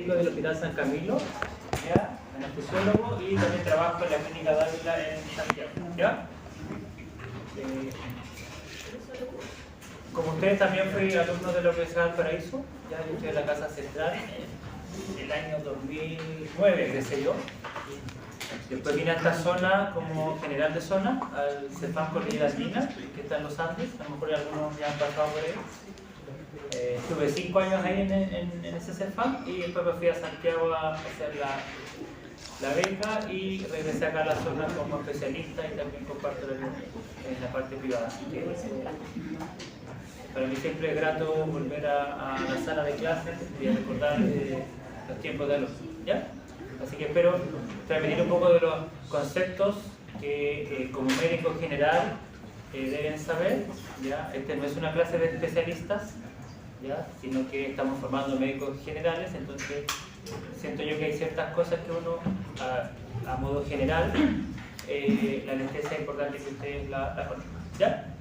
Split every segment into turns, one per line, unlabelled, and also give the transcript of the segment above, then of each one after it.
médico del Hospital San Camilo, ¿ya? Anestesiólogo, y también trabajo en la Clínica Dávila en Santiago, ¿ya? Como ustedes, también fui alumno de la Universidad Valparaíso, ya yo estoy en la Casa Central en el año 2009, qué sé yo. Después vine a esta zona como general de zona, al CEFAM Cordillera Andina, que está en los Andes, a lo mejor algunos ya han pasado por ahí. Estuve 5 años ahí en ese CEFAM y después me fui a Santiago a hacer la beca y regresé acá a la zona como especialista y también comparto en la parte privada. Así que, para mí siempre es grato volver a la sala de clases y recordar los tiempos de alumnos, ¿ya? Así que espero transmitir un poco de los conceptos que como médico general deben saber, ¿ya? Este no es una clase de especialistas, ¿ya? Sino que estamos formando médicos generales, entonces siento yo que hay ciertas cosas que uno, a modo general, la anestesia es importante que ustedes la conozcan, ¿ya?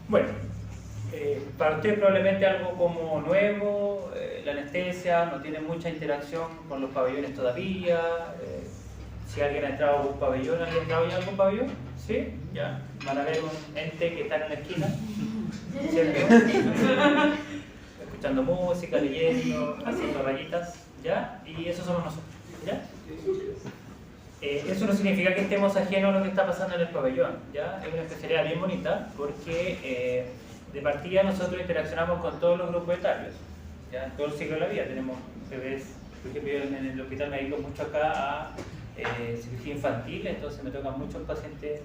Bueno, para ustedes probablemente algo como nuevo, la anestesia no tiene mucha interacción con los pabellones todavía. Si alguien ha entrado a algún pabellón, ¿alguien ha entrado ya a algún pabellón? ¿Sí? Ya. Van a ver un ente que está en la esquina, ¿cierto? Escuchando música, leyendo, haciendo rayitas, ¿ya? Y eso somos nosotros, ¿ya? Eso no significa que estemos ajenos a lo que está pasando en el pabellón, ¿ya? Es una especialidad bien bonita porque de partida nosotros interaccionamos con todos los grupos etarios, ¿ya? En todo el ciclo de la vida tenemos bebés, por ejemplo, yo en el hospital me dedico mucho acá a cirugía infantil, entonces me tocan muchos pacientes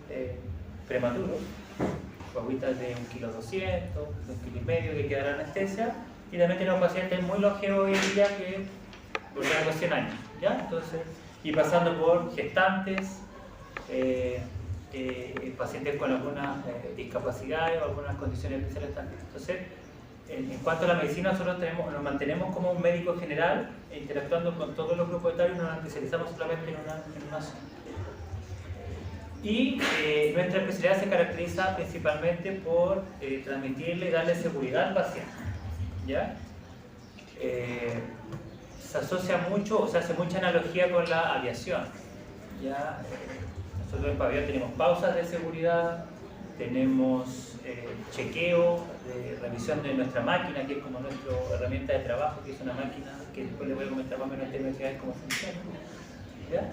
prematuros, guaguitas de 1,2 kg, 1,5 kg que quedan en anestesia, y también tenemos pacientes muy longevos hoy en día que volverán a los 100 años, ¿ya? Entonces, y pasando por gestantes, pacientes con algunas discapacidades o algunas condiciones especiales también. Entonces, en cuanto a la medicina, nosotros nos mantenemos como un médico general, interactuando con todos los grupos etarios, nos especializamos solamente en una zona. Y nuestra especialidad se caracteriza principalmente por transmitirle y darle seguridad al paciente, ¿ya? Se asocia mucho, o sea, hace mucha analogía con la aviación, ¿ya? Nosotros en pabellón tenemos pausas de seguridad, tenemos chequeo, revisión de nuestra máquina, que es como nuestra herramienta de trabajo, que es una máquina que después les voy a comentar más o menos en términos generales cómo funciona, ¿ya?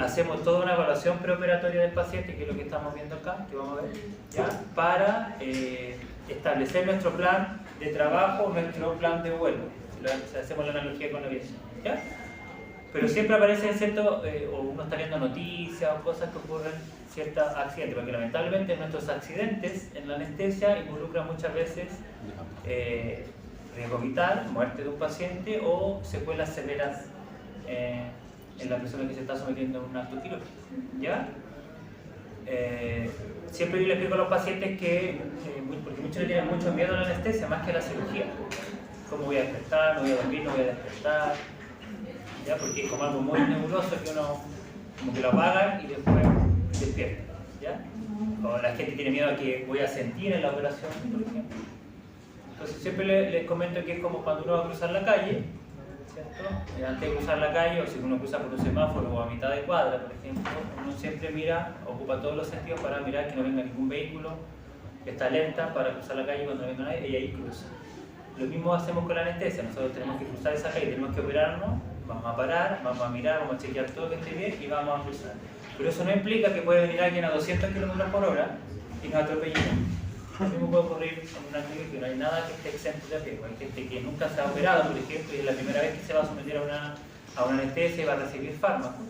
Hacemos toda una evaluación preoperatoria del paciente, que es lo que estamos viendo acá, que vamos a ver, ¿ya? Para establecer nuestro plan de trabajo, nuestro plan de vuelo. Si hacemos la analogía con la aviación, ¿ya? Pero siempre aparece cierto, o uno está viendo noticias o cosas que ocurren, ciertos accidentes, porque lamentablemente nuestros accidentes en la anestesia involucran muchas veces riesgo vital, muerte de un paciente o secuelas severas en la persona que se está sometiendo a un acto quirúrgico, ¿ya? Siempre yo les explico a los pacientes que, porque muchos le tienen mucho miedo a la anestesia, más que a la cirugía. ¿Cómo voy a despertar? ¿No voy a dormir? ¿No voy a despertar? ¿Ya? Porque es como algo muy nebuloso que uno como que lo apaga y después despierta, ¿ya? O la gente tiene miedo a que voy a sentir en la operación, por ejemplo. Entonces siempre les comento que es como cuando uno va a cruzar la calle, ¿cierto? Antes de cruzar la calle, o si uno cruza por un semáforo o a mitad de cuadra, por ejemplo, uno siempre mira, ocupa todos los sentidos para mirar que no venga ningún vehículo, que está alerta para cruzar la calle cuando no venga nadie, y ahí cruza. Lo mismo hacemos con la anestesia, nosotros tenemos que cruzar esa calle, tenemos que operarnos, vamos a parar, vamos a mirar, vamos a chequear todo que esté bien y vamos a cruzar. Pero eso no implica que puede venir alguien a 200 km/h y nos atropelle. Lo mismo puede ocurrir en una clínica que no hay nada que esté exento de riesgo. Hay gente que nunca se ha operado, por ejemplo, y es la primera vez que se va a someter a una anestesia y va a recibir fármacos.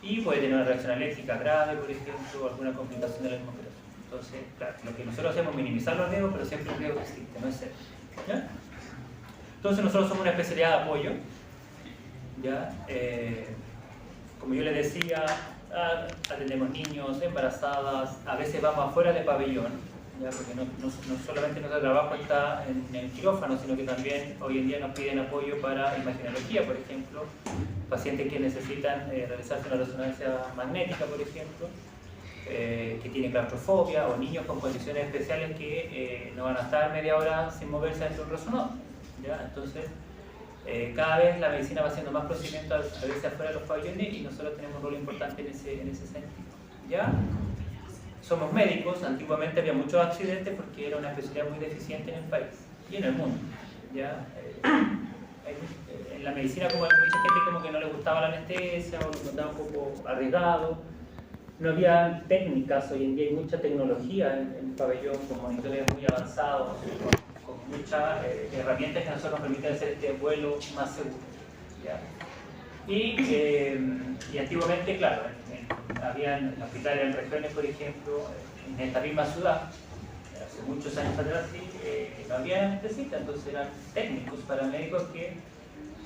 Y puede tener una reacción alérgica grave, por ejemplo, o alguna complicación de la misma operación. Entonces, claro, lo que nosotros hacemos es minimizar los riesgos, pero siempre el riesgo existe, no es cero. ¿Ya? Entonces nosotros somos una especialidad de apoyo, ¿ya? Como yo les decía, atendemos niños, embarazadas, a veces vamos afuera de pabellón, ¿ya? Porque no solamente nuestro trabajo está en el quirófano, sino que también hoy en día nos piden apoyo para imagenología, por ejemplo, pacientes que necesitan realizarse una resonancia magnética, por ejemplo, que tienen claustrofobia, o niños con condiciones especiales que no van a estar media hora sin moverse dentro de un resonador, ¿ya? Entonces, cada vez la medicina va haciendo más procedimientos a veces afuera de los pabellones y nosotros tenemos un rol importante en ese sentido. ¿Ya? Somos médicos, antiguamente había muchos accidentes porque era una especialidad muy deficiente en el país y en el mundo. ¿Ya? En la medicina, como hay mucha gente como que no le gustaba la anestesia o lo notaba un poco arriesgado, no había técnicas. Hoy en día hay mucha tecnología en el pabellón, con monitores muy avanzados, con muchas herramientas que a nosotros nos permiten hacer este vuelo más seguro. ¿Ya? Y antiguamente, claro, había hospitales en regiones, por ejemplo, en esta misma ciudad, hace muchos años atrás, no había anestesistas, entonces eran técnicos, paramédicos que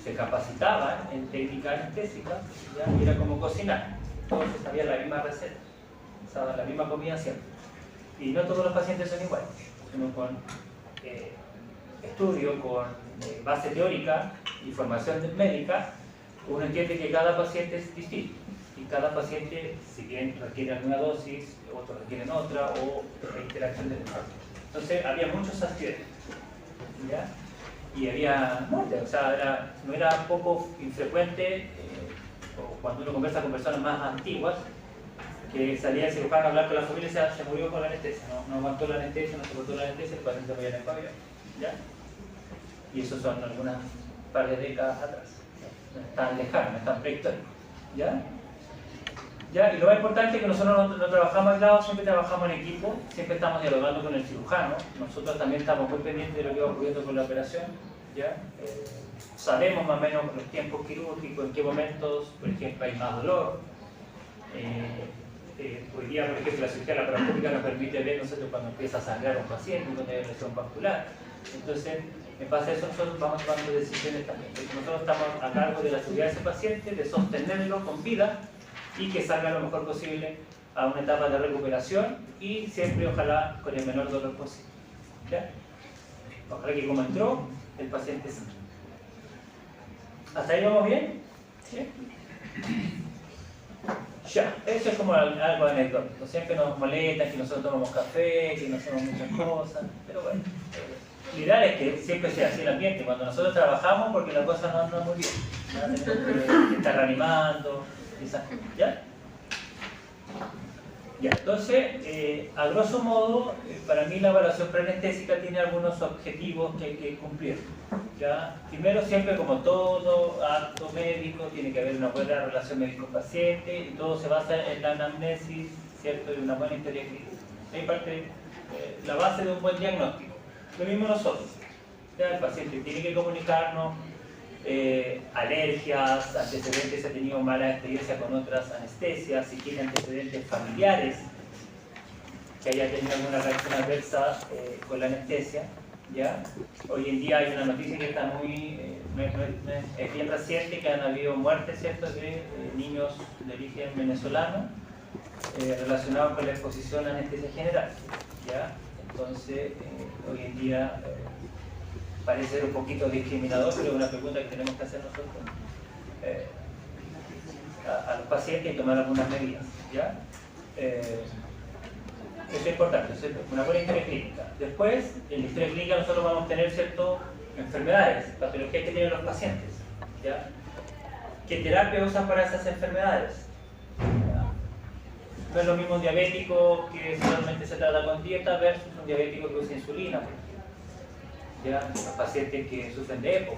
se capacitaban en técnica anestésica, ¿ya? Y era como cocinar, todos se sabían la misma receta, usaban la misma comida siempre. Y no todos los pacientes son iguales, sino con estudio, con base teórica y formación médica, uno entiende que cada paciente es distinto. Y cada paciente, si bien requiere alguna dosis, otros requieren otra, o la interacción del paciente. Entonces había muchos accidentes, ¿ya? Y había muertes, o sea, no era poco infrecuente, o cuando uno conversa con personas más antiguas, que salía el cirujano a hablar con la familia y se murió con la anestesia, no aguantó la anestesia, no soportó la anestesia, el paciente moría en el pabellón, ¿ya? Y eso son algunas par de décadas atrás, no es tan lejano, no es tan prehistórico, ¿ya? ¿Ya? Y lo más importante es que nosotros no trabajamos aislados, siempre trabajamos en equipo, siempre estamos dialogando con el cirujano, nosotros también estamos muy pendientes de lo que va ocurriendo con la operación, ¿ya? Sabemos más o menos los tiempos quirúrgicos, en qué momentos, por ejemplo, hay más dolor. Hoy día, por ejemplo, la cirugía laparoscópica nos permite ver nosotros cuando empieza a sangrar un paciente, cuando hay lesión vascular. Entonces, en base a eso, nosotros vamos tomando decisiones también. Nosotros estamos a cargo de la seguridad de ese paciente, de sostenerlo con vida y que salga lo mejor posible a una etapa de recuperación y siempre, ojalá, con el menor dolor posible. ¿Ya? Ojalá que como entró, el paciente sane. ¿Hasta ahí vamos bien? ¿Sí? Ya, eso es como algo anecdótico. Siempre nos molesta que nosotros tomamos café, que no hacemos muchas cosas, pero bueno. Lo ideal es que siempre sea así el ambiente, cuando nosotros trabajamos, porque la cosa no anda muy bien. ¿Ya? Tenemos que estar reanimando, ¿ya? Ya, entonces, a grosso modo, para mí la evaluación preanestésica tiene algunos objetivos que hay que cumplir. ¿Ya? Primero, siempre como todo acto médico, tiene que haber una buena relación médico-paciente y todo se basa en la anamnesis, ¿cierto? Y una buena historia clínica. Ahí parte la base de un buen diagnóstico. Lo mismo nosotros. ¿Ya? El paciente tiene que comunicarnos alergias, antecedentes, si ha tenido mala experiencia con otras anestesias, si tiene antecedentes familiares, que haya tenido alguna reacción adversa con la anestesia. ¿Ya? Hoy en día hay una noticia que está muy, es bien reciente, que han habido muertes, ¿cierto?, de niños de origen venezolano relacionados con la exposición a anestesia general. ¿Ya? Entonces, hoy en día parece ser un poquito discriminador, pero es una pregunta que tenemos que hacer nosotros a los pacientes y tomar algunas medidas. ¿Ya? Eso es importante, una buena historia clínica. Después, en la historia clínica nosotros vamos a tener ciertas enfermedades, patologías que tienen los pacientes. ¿Ya? ¿Qué terapia usan para esas enfermedades? ¿Ya? No es lo mismo un diabético que solamente se trata con dieta versus un diabético que usa insulina. ¿Ya? Los pacientes que sufren de EPO,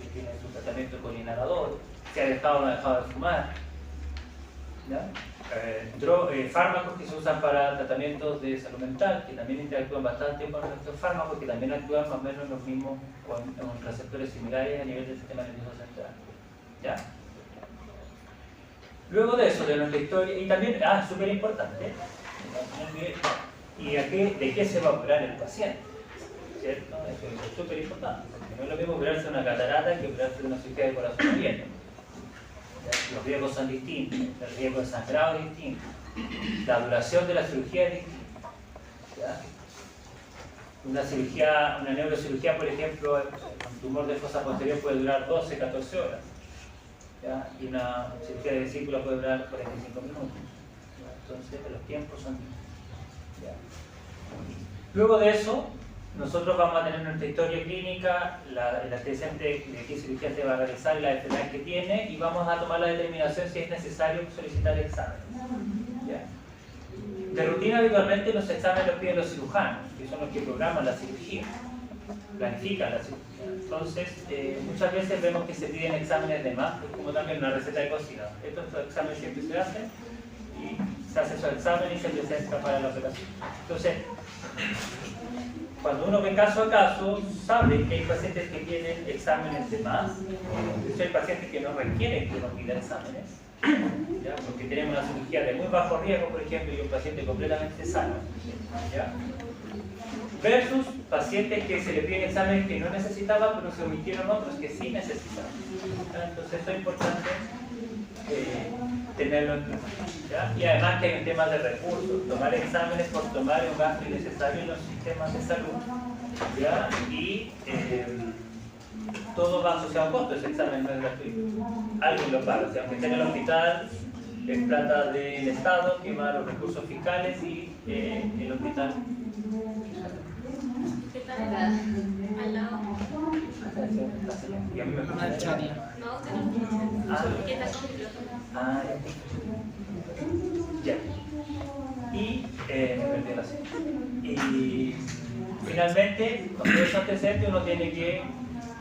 que tienen su tratamiento con inhalador, que ha dejado o no ha dejado de fumar. ¿Ya? Fármacos que se usan para tratamientos de salud mental, que también interactúan bastante con nuestros fármacos, que también actúan más o menos los mismos con receptores similares a nivel del sistema nervioso central. ¿Ya? Luego de eso, de nuestra historia, y también, súper importante, ¿y de qué se va a operar el paciente? ¿Cierto? Eso es súper importante, porque no es lo mismo operarse de una catarata que operarse de una cirugía de corazón abierto. Los riesgos son distintos, el riesgo de sangrado es distinto, la duración de la cirugía es distinta. ¿Ya? Una neurocirugía, por ejemplo, un tumor de fosa posterior puede durar 12, 14 horas. ¿Ya? Y una cirugía de vesícula puede durar 45 minutos. ¿Ya? Entonces, los tiempos son distintos. ¿Ya? Luego de eso, nosotros vamos a tener nuestra historia clínica, el antecedente de qué cirugía se va a realizar y las enfermedades que tiene, y vamos a tomar la determinación si es necesario solicitar exámenes. ¿Ya? De rutina, habitualmente los exámenes los piden los cirujanos, que son los que programan la cirugía, planifican la cirugía. Entonces, muchas veces vemos que se piden exámenes de más, como también una receta de cocina. Estos exámenes siempre se hacen, y se hace esos exámenes y se presenta para la operación. Entonces, cuando uno ve caso a caso, sabe que hay pacientes que tienen exámenes de más, hay pacientes que no requieren que uno pida exámenes, ¿ya? Porque tenemos una cirugía de muy bajo riesgo, por ejemplo, y un paciente completamente sano, ¿ya? Versus pacientes que se le piden exámenes que no necesitaban, pero se omitieron otros que sí necesitaban. ¿Ya? Entonces esto es importante tenerlo en cuenta. ¿Ya? Y además que hay un tema de recursos. Tomar exámenes por tomar es un gasto innecesario en los sistemas de salud. ¿Ya? Y todo va asociado a un costo. Ese examen no es gratuito. Alguien lo paga. O sea, aunque esté en el hospital, es plata del Estado que va a los recursos fiscales y el hospital.
¿Qué tal? Al lado.
Y a mí me
No, usted no. ¿Qué tal con el otro?
Ah, ya. Y me perdí la cita. Y finalmente, con todo eso antecedentes, uno tiene que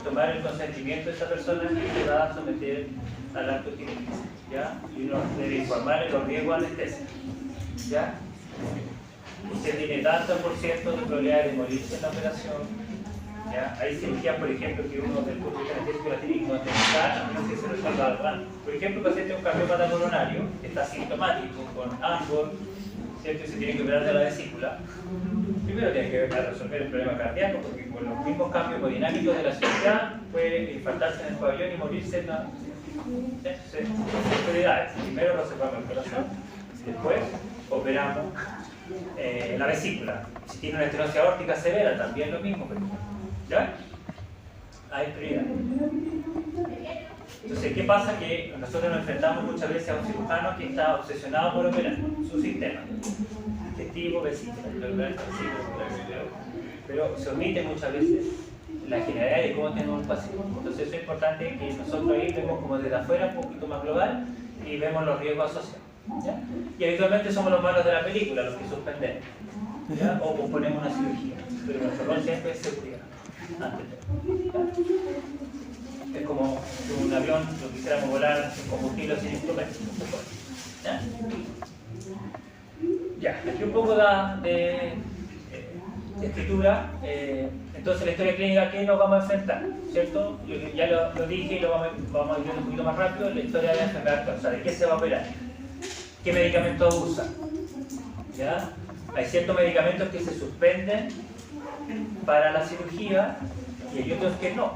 tomar el consentimiento de esa persona que se va a someter al acto quirúrgico, ¿ya? Y uno debe informar de los riesgos anestésicos, ¿ya? Usted tiene tanto por ciento de probabilidad de morirse en la operación. ¿Ya? Hay cirugías, por ejemplo, que uno del punto de vista anestésico la tiene que contemplar a menos que se resuelva algo antes. Por ejemplo, el paciente tiene un cardiópata coronario que está sintomático, con ambos, ¿cierto? Y se tiene que operar de la vesícula. Primero tiene que resolver el problema cardíaco, porque con los mismos cambios hemodinámicos de la cirugía puede infartarse en el pabellón y morirse en la... Entonces, prioridades. Primero resolvamos el corazón, después operamos la vesícula. Si tiene una estenosis aórtica severa, también lo mismo. ¿Ya? Hay prioridad. Entonces, ¿qué pasa? Que nosotros nos enfrentamos muchas veces a un cirujano que está obsesionado por operar su sistema. Digestivo, vesícula, pero se omite muchas veces la generalidad de cómo tenemos un paciente. Entonces, eso es importante que nosotros ahí vemos como desde afuera, un poquito más global, y vemos los riesgos asociados. ¿Ya? Y habitualmente somos los malos de la película, los que suspendemos, ¿ya? O posponemos una cirugía, pero nuestro rol siempre es seguridad. Es como si un avión lo quisiéramos volar sin combustible o sin instrumentos. ¿Ya? Ya, aquí un poco de escritura. Entonces, la historia clínica, ¿qué nos vamos a enfrentar? ¿Cierto? Yo ya lo dije y lo vamos a ir un poquito más rápido. La historia de la enfermedad, o sea, ¿de qué se va a operar? ¿Qué medicamentos usa? ¿Ya? Hay ciertos medicamentos que se suspenden para la cirugía y hay otros que no.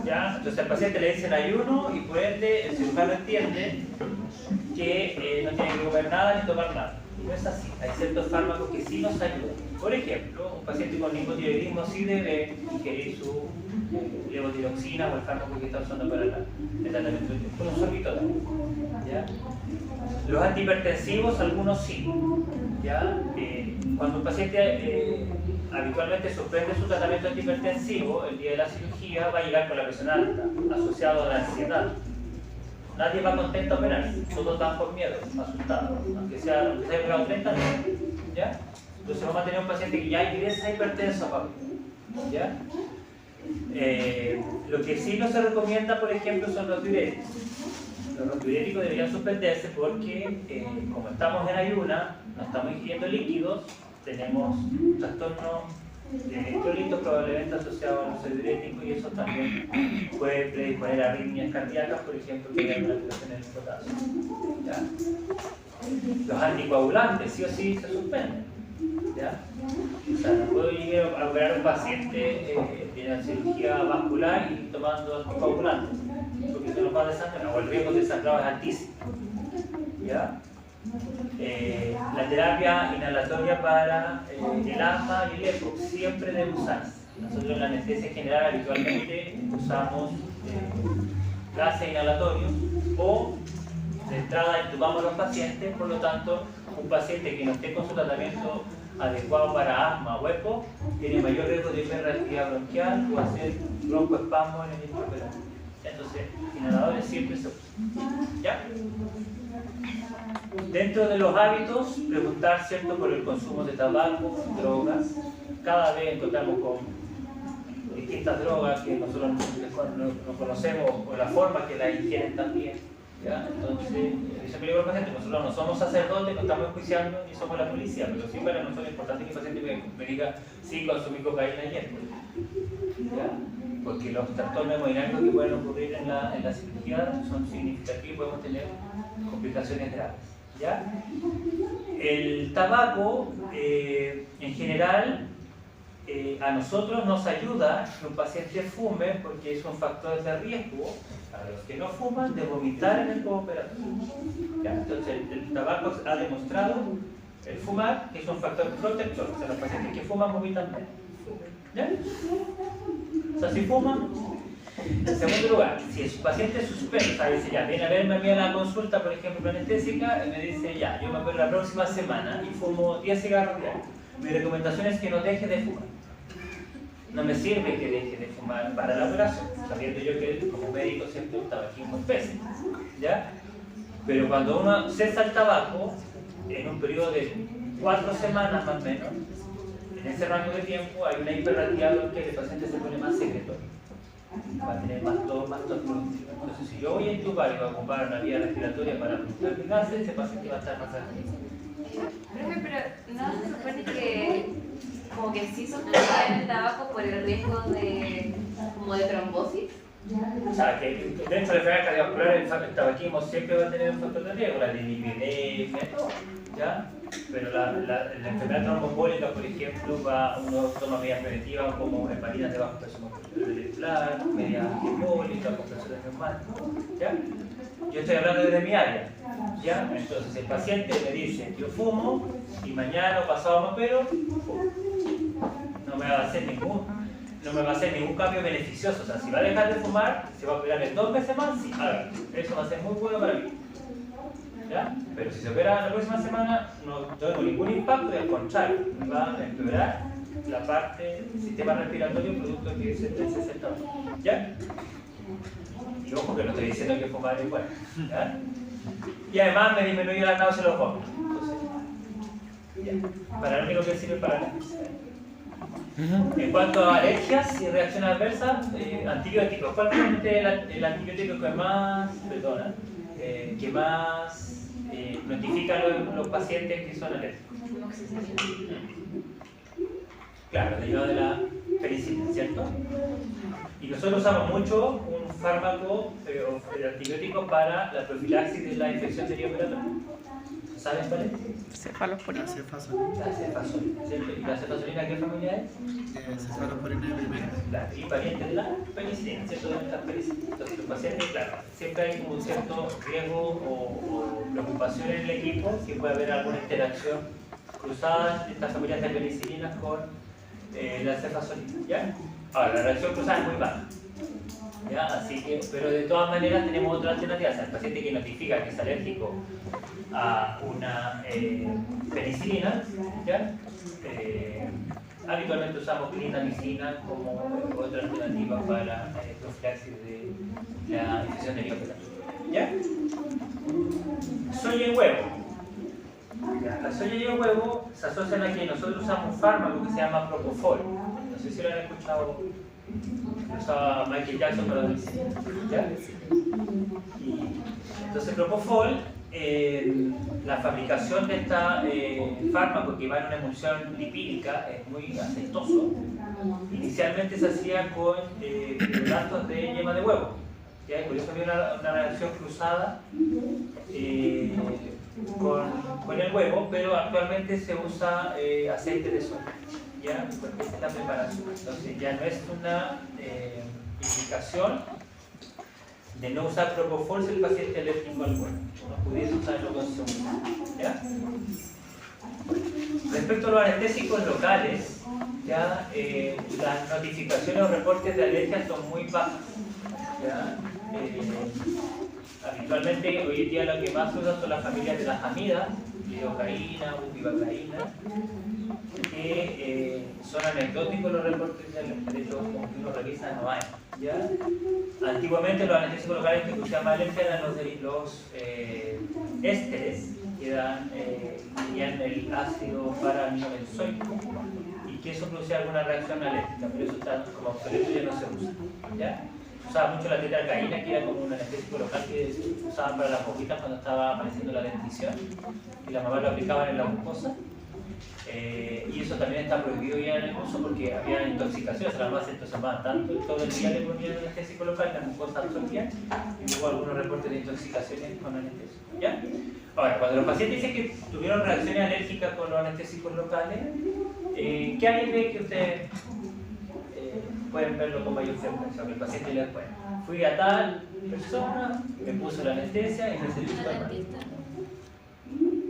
¿Ya? Entonces al paciente le dicen ayuno y por ende el cirujano entiende que no tiene que comer nada ni tomar nada. Y no es así. Hay ciertos fármacos que sí nos ayudan. Por ejemplo, un paciente con hipotiroidismo sí debe ingerir su levotiroxina o el fármaco que está usando para el tratamiento con un sorbitol. ¿Ya? Los antihipertensivos, algunos sí. ¿Ya? Cuando un paciente habitualmente suspende su tratamiento antihipertensivo, el día de la cirugía va a llegar con la presión alta, asociado a la ansiedad. Nadie va contento a operar, todos dan por miedo, asustados, aunque se haya operado 30 años. ¿Ya? Entonces vamos a tener un paciente que ya ingresa hipertenso, papi. ¿Ya? Lo que sí no se recomienda, por ejemplo, son los diuréticos. Los diuréticos deberían suspenderse porque, como estamos en ayuna, no estamos ingiriendo líquidos, tenemos trastornos de electrolitos probablemente asociados a los diuréticos y eso también puede predisponer a arritmias cardíacas, por ejemplo, que hay una alteración en el potasio. ¿Ya? Los anticoagulantes sí o sí se suspenden. ¿Ya? O sea, no puedo ir a operar a un paciente de una cirugía vascular y tomando anticoagulantes, porque se nos va a desangrar, o el riesgo de desangrado es altísimo. ¿Ya? La terapia inhalatoria para el asma y el EPOC siempre debe usarse. Nosotros en la anestesia general habitualmente usamos gases inhalatorios o de entrada intubamos a los pacientes, por lo tanto un paciente que no esté con su tratamiento adecuado para asma o EPOC tiene mayor riesgo de hiperreactividad bronquial o hacer broncoespasmo en el intraoperatorio. Entonces, inhaladores siempre se usan. ¿Ya? Dentro de los hábitos, preguntar, ¿cierto?, por el consumo de tabaco, drogas. Cada vez encontramos con distintas drogas que nosotros no conocemos o la forma que las ingieren también. ¿Ya? Entonces, eso es peligroso, paciente. Nosotros no somos sacerdotes, no estamos enjuiciando ni somos la policía, pero sí para nosotros es importante que el paciente me diga sí consumí cocaína ayer. ¿Ya? Porque los trastornos hemodinámicos que pueden ocurrir en la cirugía son significativos y podemos tener complicaciones graves. ¿Ya? El tabaco, en general, a nosotros nos ayuda que un paciente fume porque es un factor de riesgo para los que no fuman de vomitar en el postoperatorio. Entonces el tabaco ha demostrado, el fumar, que es un factor protector. O sea, los pacientes que fuman vomitan menos. ¿Ya? O sea, si fuman. En segundo lugar, si el paciente suspende, o sea, dice ya, viene a verme a mí a la consulta, por ejemplo, anestésica, y me dice ya, yo me voy la próxima semana y fumo 10 cigarros diarios. Mi recomendación es que no deje de fumar. No me sirve que deje de fumar para la operación, sabiendo yo que como médico siempre el tabaquismo es pésimo, ¿ya? Pero cuando uno cesa el tabaco, en un periodo de 4 semanas más o menos, en ese rango de tiempo hay una hiperreactividad que el paciente se pone más secretorio. Va a tener más tos, más productiva. Entonces, si yo voy a intubar y voy a ocupar una vía respiratoria para producir mi gases, ese paciente va a estar más activo.
Pero no se supone que como que sí suspender el tabaco por el riesgo de como de trombosis.
O sea, que dentro de la enfermedad cardiovascular el tabaquismo siempre va a tener un factor de riesgo, la lipidemia, ¿ya? Pero la enfermedad tromboembólica, por ejemplo, uno toma medidas preventivas como heparinas de bajo presión molecular, medidas embólicas, compresores neumáticos, ¿ya? Yo estoy hablando desde mi área, ¿ya? Entonces el paciente me dice, yo fumo y mañana o pasado me opero, no me va a hacer ningún cambio beneficioso. O sea, si va a dejar de fumar, se va a operar en 2 meses más, sí, hágalo. Eso va a ser muy bueno para mí. ¿Ya? Pero si se opera la próxima semana, no tengo ningún impacto y al contrario, va a empeorar la parte del sistema respiratorio producto de que se sentado. ¿Ya? Y ojo que no estoy diciendo que fumar es bueno. ¿Ya? Y además me disminuye la náusea y los vómitos. Entonces, ¿ya? Para lo único que sirve para la En cuanto a alergias y reacciones adversas, antibióticos. ¿Cuál es el antibiótico que más, notifica a los pacientes que son alérgicos? Claro, derivado de la penicilina, ¿cierto? Y nosotros usamos mucho un fármaco de antibiótico para la profilaxis de la infección perioperatoria. ¿Sabes cuál es?
Cefalosporina.
La cefazolina, ¿cierto? ¿Y la cefazolina qué familia es?
Cefalosporina primera.
Claro, y pariente de la penicilina, ¿cierto? De las penicilinas. Entonces, los pacientes, claro, siempre hay un cierto riesgo o preocupación en el equipo que puede haber alguna interacción cruzada de estas familias de penicilinas con la cefazolina, ¿ya? Ahora, la reacción cruzada es muy baja. ¿Ya? Así que, pero de todas maneras tenemos otra alternativa. O sea, el paciente que notifica que es alérgico a una penicilina, ¿ya? Habitualmente usamos clindamicina como otra alternativa para la profilaxis de la infección perioperatoria. ¿Ya? Soya y huevo. ¿Ya? La soya y el huevo se asocian a que nosotros usamos un fármaco que se llama Propofol. No sé si lo han escuchado. Usaba Michael Jackson para la medicina. ¿Ya? Entonces, Propofol, la fabricación de este fármaco que va en una emulsión lipídica es muy aceitoso. Inicialmente se hacía con hidratos de yema de huevo. ¿Ya? Por eso había una reacción cruzada con el huevo, pero actualmente se usa aceite de soya. ¿Ya? Porque esta es la preparación. Entonces ya no es una indicación de no usar Propofol si el paciente es alérgico al huevo. No pudiese usarlo con seguridad. ¿Ya? Respecto a los anestésicos locales, ya las notificaciones o reportes de alergia son muy bajas. ¿Ya? Habitualmente hoy en día lo que más se usa son las familias de las amidas, lidocaína, bupivacaína. que son anecdóticos los reportes de hecho, como que uno revisa, no hay. ¿Ya? Antiguamente los anestésicos locales que escuchaban más alergia eran los ésteres, que tenían el ácido para-aminobenzoico, y que eso producía alguna reacción alérgica, pero eso está como obsoleto y ya no se usa. ¿Ya? Se usaba mucho la tetracaína, que era como un anestésico local que usaban para las boquitas cuando estaba apareciendo la dentición, y las mamás lo aplicaban en la mucosa. Y eso también está prohibido ya en el uso porque había intoxicaciones, las mamás se entusiasmaban tanto, todo el día le ponían el anestésico local, la mucosa absorbía, y hubo algunos reportes de intoxicaciones con anestésico. ¿Ya? Ahora, cuando los pacientes dicen que tuvieron reacciones alérgicas con los anestésicos locales, ¿qué hay de que ustedes pueden verlo con mayor frecuencia? Que el paciente les puede. Fui a tal persona, me puso la anestesia y me sentí súper mal.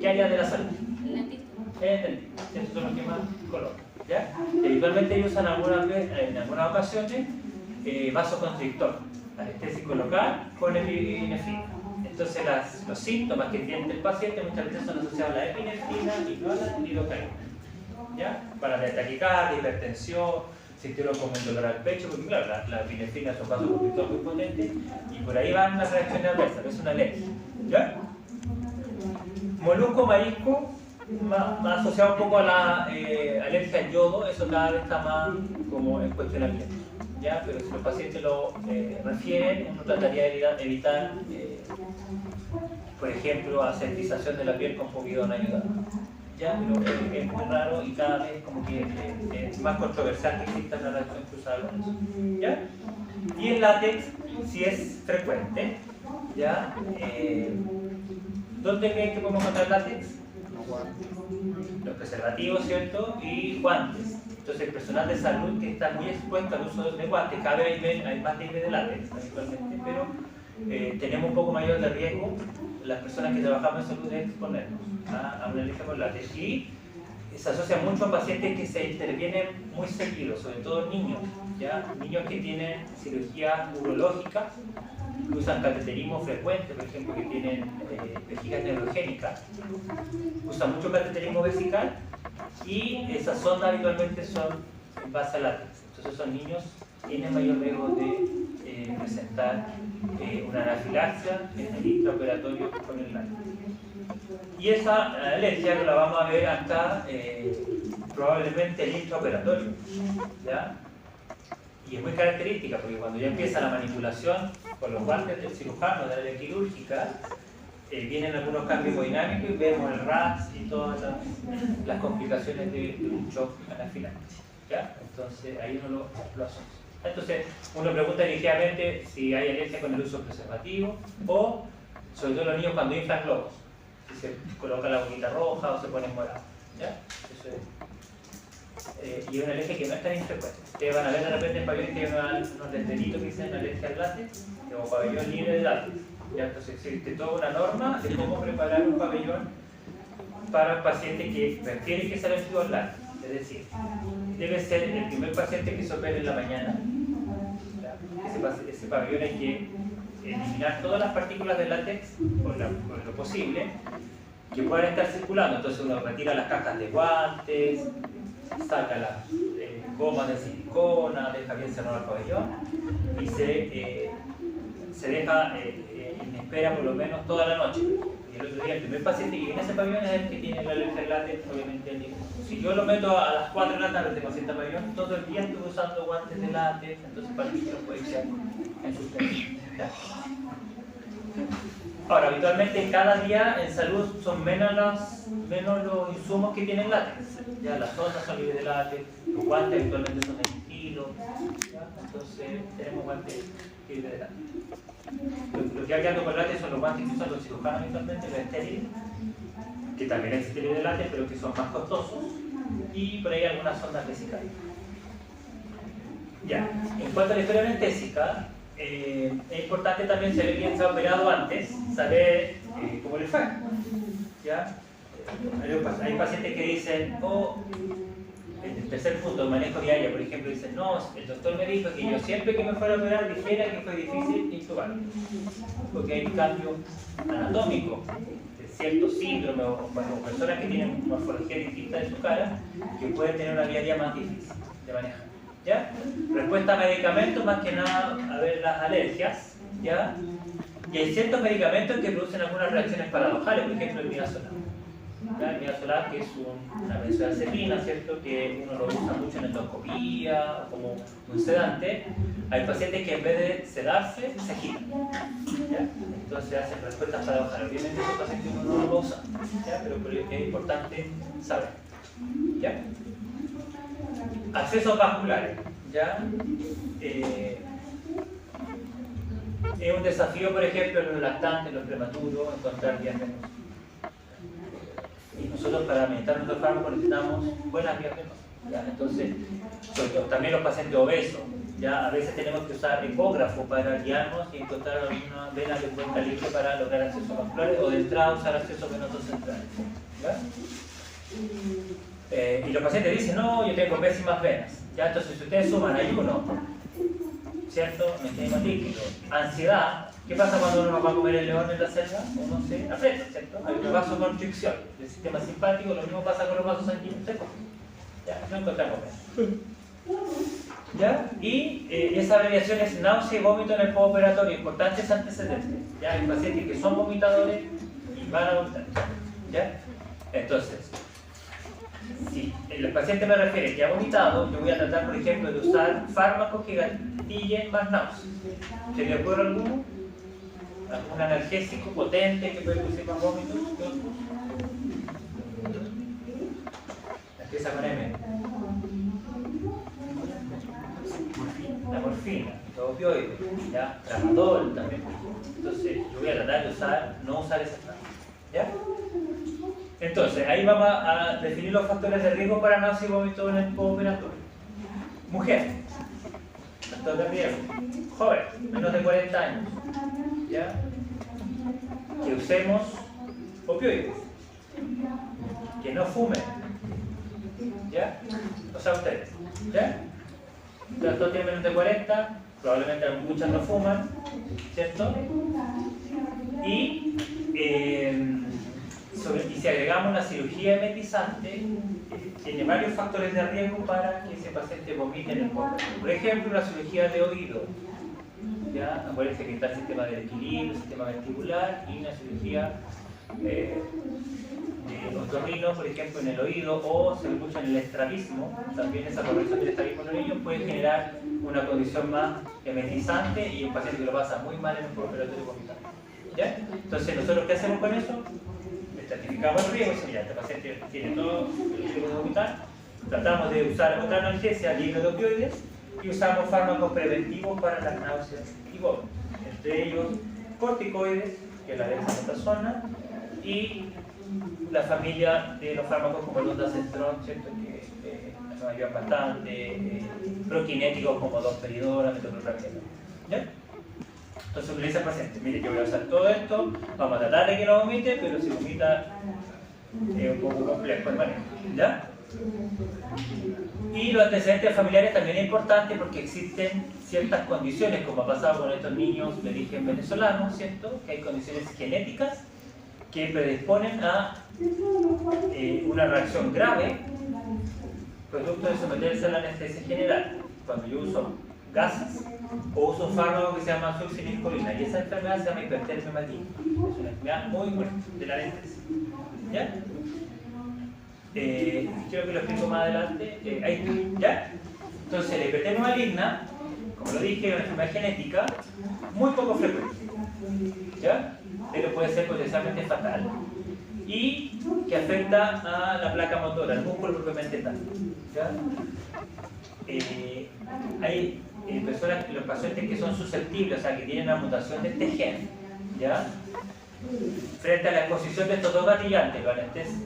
¿Qué área de la salud? Estos son los que más colocan. ¿Ya? Habitualmente ellos usan en algunas ocasiones vasoconstrictor, anestésico local con epinefrina. Entonces los síntomas que tiene el paciente muchas veces son asociados a la epinefrina y no a la lidocaína. ¿Ya? Para la taquicardia, hipertensión, sintieron como un dolor al pecho, porque claro, la epinefrina es un vasoconstrictor muy potente y por ahí van las reacciones adversas, no es una alergia. ¿Ya? Molusco, marisco, más asociado un poco a la alergia al yodo, eso cada vez está más como en cuestionamiento. ¿Ya? Pero si los pacientes lo refieren, uno trataría de evitar, por ejemplo, aseptización de la piel con povidona ayudada. ¿Ya? Pero es muy raro y cada vez como que es más controversial que exista una reacción cruzada con eso. ¿Ya? Y el látex, si es frecuente, ¿ya? ¿Dónde creen que podemos encontrar látex? Los preservativos, ¿cierto? Y guantes. Entonces el personal de salud que está muy expuesto al uso de guantes, cada vez hay más niveles de látex habitualmente, pero tenemos un poco mayor de riesgo las personas que trabajamos en salud de exponernos a una alergia por látex. Y se asocia mucho a pacientes que se intervienen muy seguidos, sobre todo niños, ¿ya? Niños que tienen cirugías urológicas, que usan cateterismo frecuente, por ejemplo, que tienen vejigas neurogénicas, usan mucho cateterismo vesical y esas sondas habitualmente son en base a látex. Entonces esos niños tienen mayor riesgo de presentar una anafilaxia en el intraoperatorio con el látex. Y esa alergia la vamos a ver hasta probablemente el intraoperatorio, ¿ya? Y es muy característica porque cuando ya empieza la manipulación con los guantes del cirujano de área quirúrgica, vienen algunos cambios hemodinámicos y vemos el RAS y todas las complicaciones de un shock anafiláctico. ¿Ya? Entonces ahí uno lo asocia. Entonces uno pregunta ligeramente si hay alergia con el uso preservativo o, sobre todo los niños cuando inflan globos, si se coloca la boquita roja o se pone morado. ¿Ya? Eso es. Y es una alergia que no es tan infrecuente. Ustedes van a ver de repente en pabellones que hay unos letreritos que dicen alergia al látex o pabellón libre de látex. ¿Ya? Entonces existe toda una norma de cómo preparar un pabellón para el paciente que refiere que sea alérgico al látex. Es decir, debe ser el primer paciente que se opere en la mañana. Ese pabellón hay que eliminar todas las partículas de látex por lo posible que puedan estar circulando. Entonces uno retira las cajas de guantes, saca las gomas de silicona, deja bien cerrado el pabellón y se deja en espera por lo menos toda la noche. Y el otro día el primer paciente que viene a ese pabellón es el que tiene la alergia al látex, obviamente. Si yo lo meto a las 4 de la tarde tengo cierto pabellón, todo el día estuve usando guantes de látex, entonces para mí no puede ser en suspensión. Ahora, habitualmente cada día en salud son menos los insumos que tienen látex. Ya las sondas son libres de látex, los guantes habitualmente son de estilo, entonces tenemos guantes libres de látex. Lo que hay que con látex son los guantes que usan los cirujanos habitualmente, los estériles, que también existen libres de látex, pero que son más costosos, y por ahí algunas sondas vesicales. Ya, en cuanto a la historia anestésica, es importante también, si alguien se ha operado antes, saber cómo le fue. ¿Ya? Hay pacientes que dicen, el tercer punto, el manejo diario, por ejemplo, dicen, no, el doctor me dijo que yo siempre que me fuera a operar dijera que fue difícil intubar, porque hay un cambio anatómico, ciertos síndromes o personas que tienen morfología distinta de su cara que pueden tener una día a día más difícil de manejar. ¿Ya? Respuesta a medicamentos, más que nada a ver las alergias. ¿Ya? Y hay ciertos medicamentos que producen algunas reacciones paradojales, por ejemplo el midazolam. El midazolam, que es una benzodiazepina, ¿cierto? Que uno lo usa mucho en endoscopía, como un sedante. Hay pacientes que en vez de sedarse, se agitan. ¿Ya? Entonces hacen respuestas paradojales. Obviamente esos pacientes uno no lo va a usar, ¿ya? Pero es importante saber. ¿Ya? Accesos vasculares. ¿Ya? Es un desafío, por ejemplo, en los lactantes, en los prematuros, encontrar vías venosas. Y nosotros para administrar nuestros fármacos necesitamos buenas vías venosas. ¿Ya? Entonces, sobre todo, también los pacientes obesos, ¿ya? A veces tenemos que usar ecógrafo para guiarnos y encontrar alguna vena de buen calibre para lograr accesos vasculares o de entrada usar accesos venosos centrales. ¿Ya? Y los pacientes dicen, no, yo tengo pésimas venas. ¿Ya? Entonces, si ustedes suman ayuno, ¿cierto? Mecanismo líquido, ansiedad. ¿Qué pasa cuando uno va a comer el león en la selva? Uno se aprieta, ¿cierto? Hay una vasoconstricción del sistema simpático, lo mismo pasa con los vasos sanguíneos secos. Ya, no encontramos eso. ¿Ya? Y esa abreviación es náusea y vómito en el postoperatorio. Importante ese antecedente. ¿Ya? Hay pacientes que son vomitadores y van a vomitar. ¿Ya? Entonces, si el paciente me refiere que ha vomitado, yo voy a tratar, por ejemplo, de usar fármacos que gatillen más náuseas. ¿Se le ocurre alguno? ¿Algún analgésico potente que puede producir más vómitos que otros? Empieza con M. La morfina, los opioides, ¿ya? Tramadol también. Entonces, yo voy a tratar de no usar esas fármacos. ¿Ya? Entonces, ahí vamos a definir los factores de riesgo para náusea y vómito en el postoperatorio. Mujer, factor de riesgo, joven, menos de 40 años, ¿ya? Que usemos opioides, que no fumen, ¿ya? O sea, ustedes, ¿ya? Todos tienen menos de 40, probablemente muchas no fuman, ¿cierto? Y si agregamos una cirugía emetizante, tiene varios factores de riesgo para que ese paciente vomite en el postoperatorio. Por ejemplo, una cirugía de oído. ¿Ya? Acuérdense que está el sistema del equilibrio, el sistema vestibular y una cirugía de otorrino, por ejemplo, en el oído, o se escucha en el estrabismo. También esa corrección del estrabismo en los niños puede generar una condición más emetizante y un paciente que lo pasa muy mal en el postoperatorio vomitando. ¿Ya? Entonces, ¿nosotros qué hacemos con eso? Estratificamos el riesgo, si ya este paciente tiene todo el riesgo de vomitar, tratamos de usar otra analgesia libre de opioides y usamos fármacos preventivos para las náuseas y vómitos, entre ellos corticoides, que es la dexametasona, y la familia de los fármacos como el ondansetron, ¿cierto? Que nos ayudan bastante, prokinéticos como domperidona, metoprolopramida. ¿Ya? Entonces le dice al paciente, mire, yo voy a usar todo esto, vamos a tratar de que no vomite, pero si vomita es un poco complejo el manejo, ¿ya? Y los antecedentes familiares también es importante porque existen ciertas condiciones, como ha pasado con estos niños de origen venezolano, ¿cierto? Que hay condiciones genéticas que predisponen a una reacción grave producto de someterse a la anestesia general. Cuando yo uso gases o uso un fármaco que se llama succinilcolina, y esa enfermedad se llama hipertermia maligna. Es una enfermedad muy buena de la anestesia. ¿Ya? Quiero que lo explico más adelante. Ahí, ¿ya? Entonces, la hipertermia maligna, como lo dije, es una enfermedad genética muy poco frecuente, ¿ya? Pero puede ser potencialmente fatal y que afecta a la placa motora, al músculo propiamente tal, ¿ya? Hay personas, los pacientes que son susceptibles, o sea, que tienen una mutación de este gen, ¿ya? Frente a la exposición de estos dos gatillantes,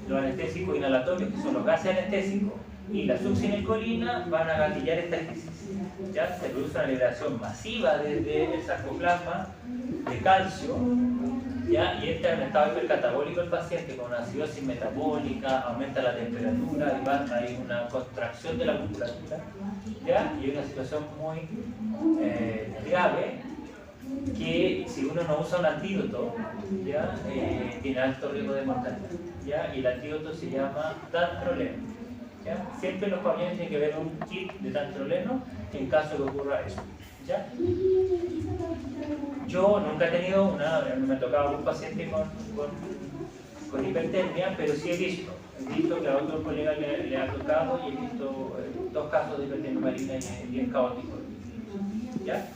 los anestésicos inhalatorios, que son los gases anestésicos, y la succinilcolina, van a gatillar esta crisis. ¿Ya? Se produce una liberación masiva desde el sarcoplasma de calcio, ¿ya? Y este es un estado hipercatabólico del paciente con una acidosis metabólica, aumenta la temperatura, y hay una contracción de la musculatura, ¿ya? Y una situación muy grave que si uno no usa un antídoto, ¿ya? Tiene alto riesgo de mortalidad, ¿ya? Y el antídoto se llama dantroleno, ¿ya? Siempre los pacientes tienen que ver un kit de dantroleno en caso de que ocurra eso, ¿ya? Yo nunca he tenido me ha tocado un paciente con hipertermia, pero sí he visto que a otros colegas le ha tocado y he visto 2 casos de hipertermia maligna bien caóticos, ¿ya?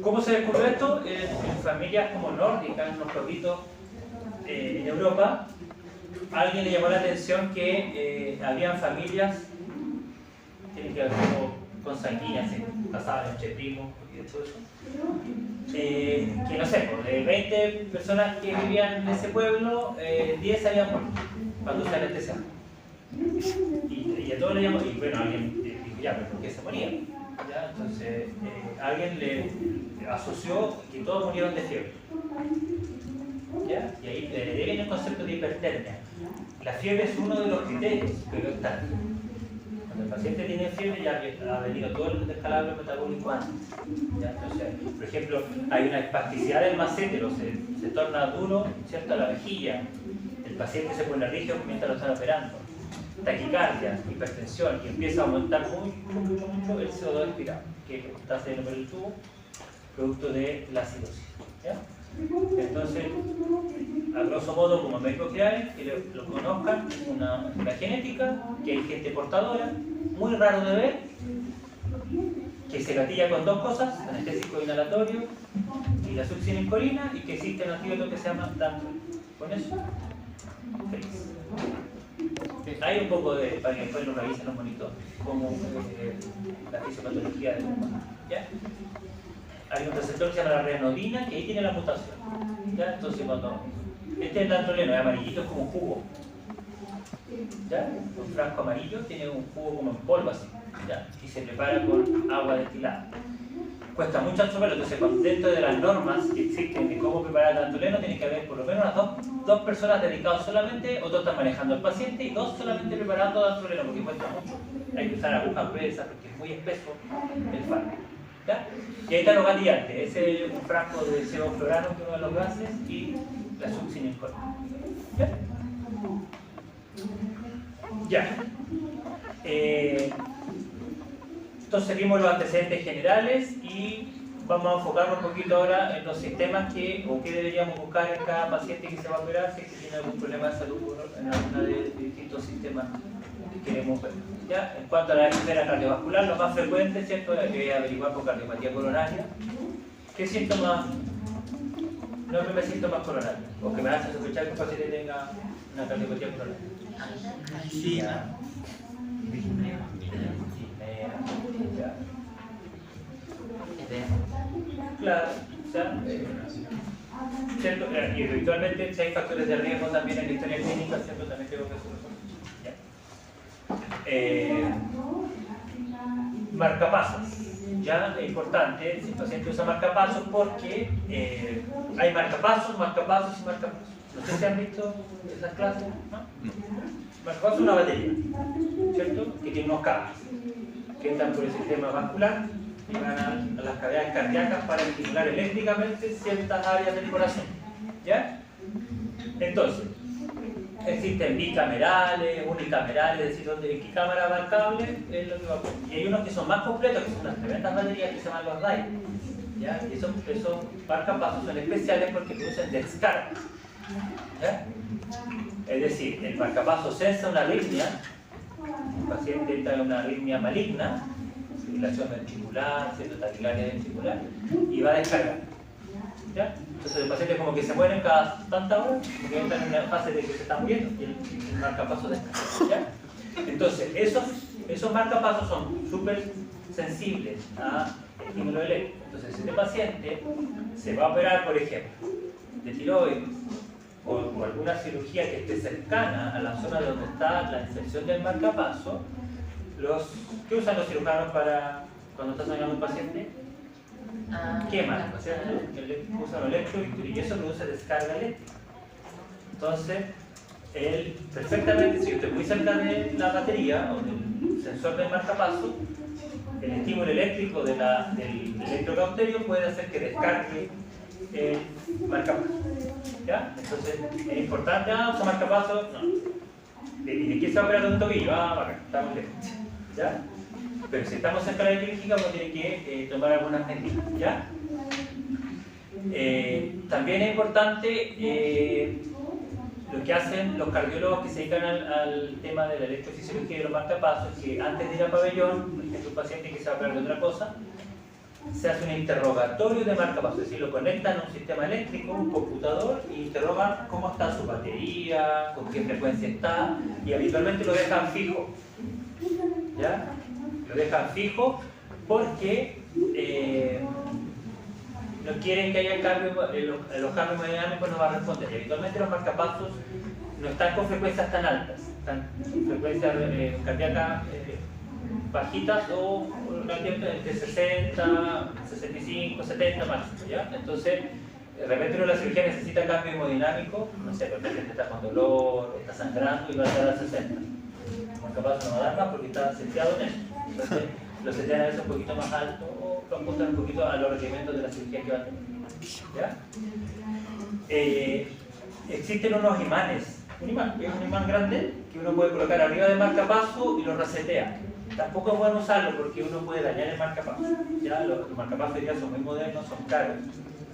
¿Cómo se descubrió esto? En familias como nórdicas, en los pueblitos en Europa, a alguien le llamó la atención que habían familias, tienen que ver como consanguíneas, se casaban entre primos y todo eso, que no sé, de 20 personas que vivían en ese pueblo, 10 habían muerto cuando se anestesiaban. Y a todos le llamó, y bueno, alguien dijo, ya, pero ¿por qué se morían? ¿Ya? Entonces, alguien le asoció que todos murieron de fiebre. ¿Ya? Y ahí viene el concepto de hipertermia. La fiebre es uno de los criterios, pero está. Cuando el paciente tiene fiebre ya ha venido todo el descalabro metabólico antes. ¿Ya? Entonces, por ejemplo, hay una espasticidad del macétero, se torna duro, ¿cierto?, la mejilla. El paciente se pone rígido mientras lo están operando. Taquicardia, hipertensión, y empieza a aumentar mucho el CO2 expirado, que está saliendo por el tubo, producto de la cirrosis. ¿Ya? Entonces, a grosso modo, como médicos generales, que lo conozcan, una genética, que hay gente portadora, muy raro de ver, que se gatilla con 2 cosas, anestésico inhalatorio y la succinilcolina, y que existe un antídoto que se llama dantroleno. Con eso, feliz. Hay un poco de, para que después lo revisen los monitores, como la fisiopatología del humano, ¿ya? Hay un receptor que se llama la renodina, que ahí tiene la mutación, ¿ya? Entonces cuando este es el dantroleno, es amarillito, es como un jugo, ¿ya? Un frasco amarillo tiene un jugo como en polvo así, ¿ya? Y se prepara con agua destilada. Cuesta mucho absorberlo, entonces dentro de las normas que existen de cómo preparar el dantroleno tiene que haber por lo menos unas dos personas dedicadas solamente, o 2 están manejando al paciente y 2 solamente preparando dantroleno, porque cuesta mucho. Hay que usar agujas gruesas porque es muy espeso el fármaco, ¿ya? Y ahí está los gatillantes, ese es un frasco de sevoflurano, que es uno de los gases, y la succinilcolina. ¿Ya? Ya. Entonces vimos los antecedentes generales y vamos a enfocarnos un poquito ahora en los sistemas que deberíamos buscar en cada paciente que se va a operar si es que tiene algún problema de salud en alguno de distintos sistemas que queremos ver. ¿Ya? En cuanto a la esfera cardiovascular, lo más frecuente, ¿cierto?, es averiguar por cardiopatía coronaria. ¿Qué síntomas? No me síntomas coronarios, o que me hacen sospechar que un paciente tenga una cardiopatía coronaria.
Sí.
Claro, o sea, ¿cierto? Y habitualmente si hay factores de riesgo también en la historia clínica, ¿cierto? También tengo que hacer marcapasos, ya es importante si el paciente usa marcapasos porque hay marcapasos y marcapasos. No sé si han visto esas clases, ¿no? Marcapasos es una batería, ¿cierto? Que tiene unos cables que entran por el sistema vascular y van a las cavidades cardíacas para estimular eléctricamente ciertas áreas del corazón, ¿ya? Entonces, existen bicamerales, unicamerales, es decir, donde en qué cámara va el cable es lo que va a ocurrir. Y hay unos que son más completos, que son unas tremendas baterías que se llaman los DAI, ¿ya? Y esos marcapasos son especiales porque producen descarga, ¿ya? Es decir, el marcapaso sensa una arritmia, el paciente entra en una arritmia maligna, fibrilación ventricular, taquicardia ventricular, y va a descargar, ¿ya? Entonces el paciente como que se muere cada tanta hora, porque entra en una fase de que se está muriendo y el marcapaso descarga, ¿ya? Entonces esos marcapasos son súper sensibles a estímulo eléctrico. Entonces si este paciente se va a operar, por ejemplo, de tiroides, o alguna cirugía que esté cercana a la zona donde está la inserción del marcapaso, ¿qué usan los cirujanos para cuando están sangrando un paciente? Queman, ¿cierto? Usan electrobisturí y eso produce descarga eléctrica. Entonces, perfectamente, si yo estoy muy cerca de la batería o del sensor del marcapaso, el estímulo eléctrico del electrocauterio puede hacer que descargue el marcapasos. ¿Ya? Entonces es importante, usa marcapasos, no. ¿De qué se va a operar de un tobillo? Bacán, estamos lejos. ¿Ya? Pero si estamos cerca de la quirúrgica, uno tiene que tomar algunas medidas. ¿Ya? También es importante lo que hacen los cardiólogos que se dedican al tema de la electrofisiología y los marcapasos, que antes de ir al pabellón, por ejemplo, un paciente que se va a operar de otra cosa, se hace un interrogatorio de marcapasos, es decir, lo conectan a un sistema eléctrico, un computador, y interrogan cómo está su batería, con qué frecuencia está, y habitualmente lo dejan fijo. ¿Ya? Lo dejan fijo porque no quieren que haya cambio, los cambios hemodinámicos no van a responder. Y habitualmente los marcapasos no están con frecuencias tan altas, están con frecuencias cardíacas bajitas o entre 60, 65, 70 máximo, ¿ya? Entonces, de repente la cirugía necesita cambio hemodinámico, no sé, porque el paciente está con dolor, está sangrando y va a estar a 60. El marcapaso no va a dar más porque está seteado en eso. Entonces, lo setean a veces un poquito más alto o lo ajustan un poquito a los requerimientos de la cirugía que va a tener. ¿Ya? Existen unos imanes, un imán, que es un imán grande que uno puede colocar arriba del marcapaso y lo resetea. Tampoco es bueno usarlo porque uno puede dañar el marcapaso. ¿Ya? Los marcapasos ya son muy modernos, son caros,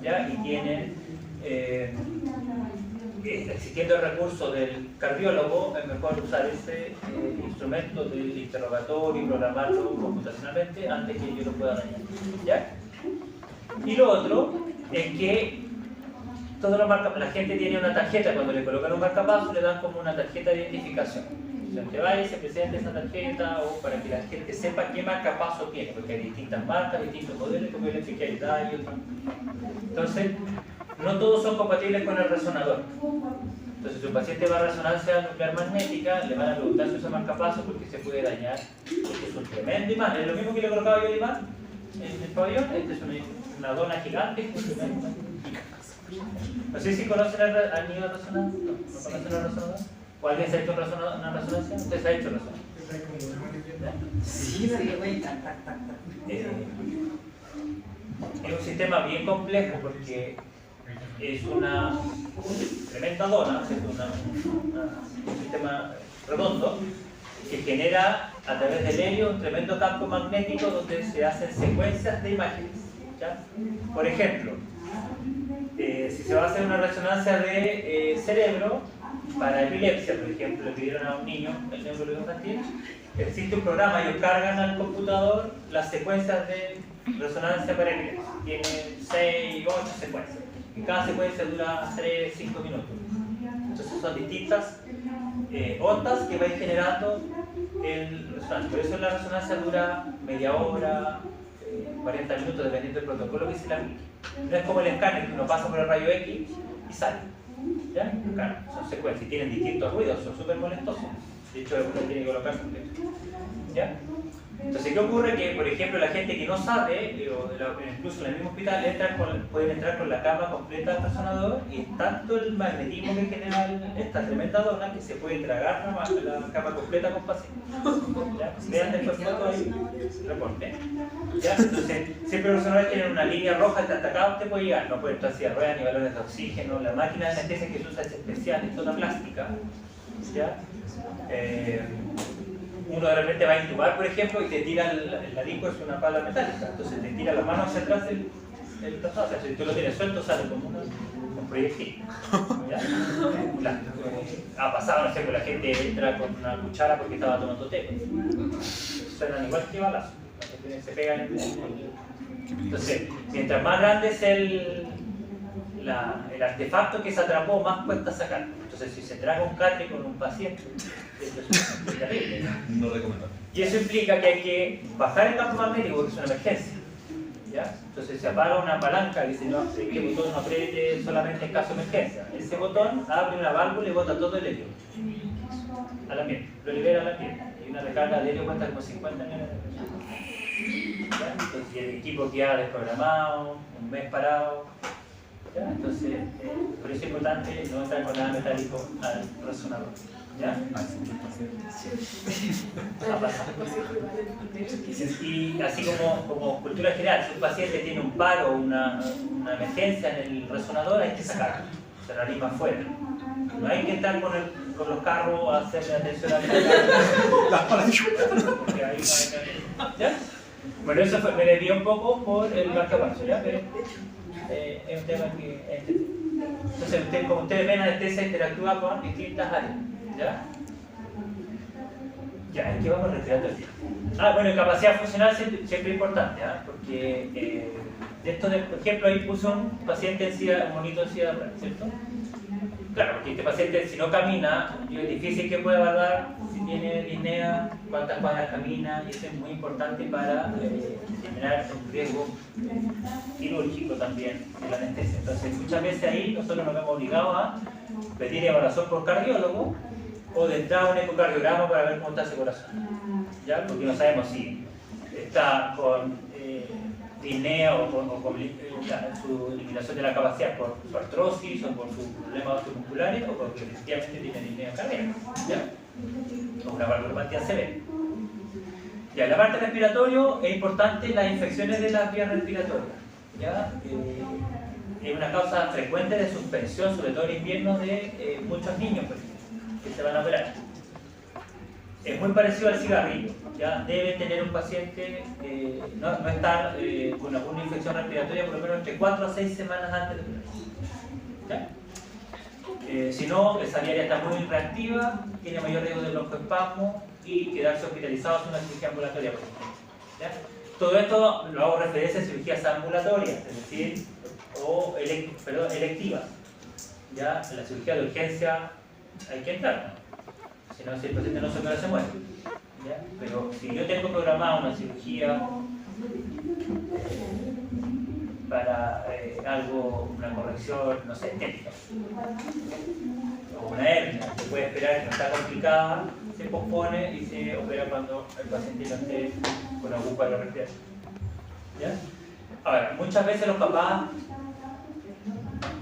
¿ya? Y tienen, existiendo el recurso del cardiólogo, es mejor usar ese instrumento del interrogatorio y programarlo computacionalmente antes que yo lo pueda dañar. ¿Ya? Y lo otro es que todos los la gente tiene una tarjeta, cuando le colocan un marcapaso le dan como una tarjeta de identificación. Usted va y se presenta esa tarjeta o para que la gente sepa qué marcapaso tiene, porque hay distintas marcas, distintos modelos, como el FKI y otros. Entonces, no todos son compatibles con el resonador. Entonces, si un paciente va a resonancia nuclear magnética, le van a preguntar si usa marcapaso porque se puede dañar, porque es un tremendo imán. Es lo mismo que le colocaba yo el imán en el pabellón. Esta es una dona gigante con un tremendo imán. No sé si conocen al nido de resonancia. ¿No conocen el resonador? ¿O alguien se ha hecho una resonancia? ¿Usted se ha hecho resonancia?
Sí,
es un sistema bien complejo porque es una tremenda dona, es un sistema redondo que genera a través del helio un tremendo campo magnético donde se hacen secuencias de imágenes. ¿Ya? Por ejemplo, si se va a hacer una resonancia de cerebro para epilepsia, por ejemplo, le pidieron a un niño el neurólogo infantil, existe un programa, ellos cargan al computador las secuencias de resonancia para epilepsia. Tiene 6 o 8 secuencias. Y cada secuencia dura 3-5 minutos. Entonces son distintas ondas que va a ir generando el resonancia. Por eso la resonancia dura media hora, 40 minutos, dependiendo del protocolo que se le aplique. No es como el escáner que uno pasa por el rayo X y sale. ¿Ya? Claro, son secuencias y tienen distintos ruidos, son súper molestosos. De hecho, uno tiene que colocarse un texto. ¿Ya? Entonces, ¿qué ocurre? Que, por ejemplo, la gente que no sabe, incluso en el mismo hospital, pueden entrar con la cama completa del resonador y es tanto el magnetismo que genera esta tremenda dona que se puede tragar la cama completa con pacientes. ¿Ya? Vean después foto ahí, reporte. ¿Ya? Entonces, siempre los resonadores tienen una línea roja hasta acá usted puede llegar, no puede entrar silla de ruedas ni balones de oxígeno. La máquina de anestesia que se usa es especial, es toda plástica. ¿Ya? Uno de repente va a intubar, por ejemplo, y te tira el laringo, es una pala metálica, entonces te tira la mano hacia atrás el trazado, o sea, si tú lo tienes suelto sale como un proyectil. ¿Ya? Ha pasado, no sé, que la gente entra con una cuchara porque estaba tomando té. Suenan igual que balazos, se pegan en Entonces, mientras más grande es el artefacto que se atrapó, más cuesta sacar. Entonces, si se traga un catre con un paciente, esto es terrible.
No recomendable.
Y eso implica que hay que bajar el campo magnético porque es una emergencia. ¿Ya? Entonces se apaga una palanca y dice, no, que el botón no apriete solamente en caso de emergencia. Ese botón abre una válvula y bota todo el helio al ambiente, lo libera al ambiente. Y una recarga de helio cuesta como 50 millones de pesos. ¿Ya? Entonces el equipo queda desprogramado, un mes parado. ¿Ya? Entonces, por eso es importante no entrar con nada metálico al resonador. ¿Ya? Y así como cultura general, si un paciente tiene un paro o una emergencia en el resonador, hay que sacarlo, se reanima afuera. No hay que estar con los carros a hacerle atención a la ¿ya? Bueno, eso me desvió un poco por el marcapaso, ¿ya? Pero es un tema que entonces, como ustedes ven, anestesia interactúa con distintas áreas, ¿ya? Ya, aquí vamos respiratorio. Bueno, capacidad funcional siempre importante, ¿eh? Porque por ejemplo, ahí puso un paciente en silla, un monito en silla de ruedas, ¿cierto? Claro, porque este paciente, si no camina, es difícil que pueda evaluar si tiene disnea, cuántas cuadras camina, y eso es muy importante para determinar un riesgo quirúrgico también de la anestesia. Entonces, muchas veces ahí nosotros nos vemos obligados a pedir evaluación por cardiólogo o de entrada un ecocardiograma para ver cómo está ese corazón, ¿ya? Porque no sabemos si está con disnea o con su eliminación de la capacidad por su artrosis o por sus problemas osteomusculares o porque efectivamente tiene disnea cardíaca, ¿ya? O una valvulopatía severa. Ya, en la parte respiratoria es importante las infecciones de las vías respiratorias, ¿ya? Es una causa frecuente de suspensión, sobre todo en invierno, de muchos niños, por ejemplo, que se van a operar. Es muy parecido al cigarrillo, ¿ya? Debe tener un paciente, no estar con alguna infección respiratoria por lo menos entre 4 a 6 semanas antes de operarse, ¿ya? Si no, esa vía ya está muy reactiva, tiene mayor riesgo de broncoespasmo y quedarse hospitalizado en una cirugía ambulatoria, por ejemplo, ¿ya? Todo esto lo hago referencia a cirugías ambulatorias, es decir, o electivas, ¿ya? En la cirugía de urgencia hay que entrar, ¿no? Si no, si el paciente no se opera, se muere, ¿ya? Pero si yo tengo programada una cirugía para una corrección, no sé, estética, o una hernia, se puede esperar que no está complicada, se pospone y se opera cuando el paciente no esté con algún cuadro respiratorio, ¿ya? Ahora, muchas veces los papás,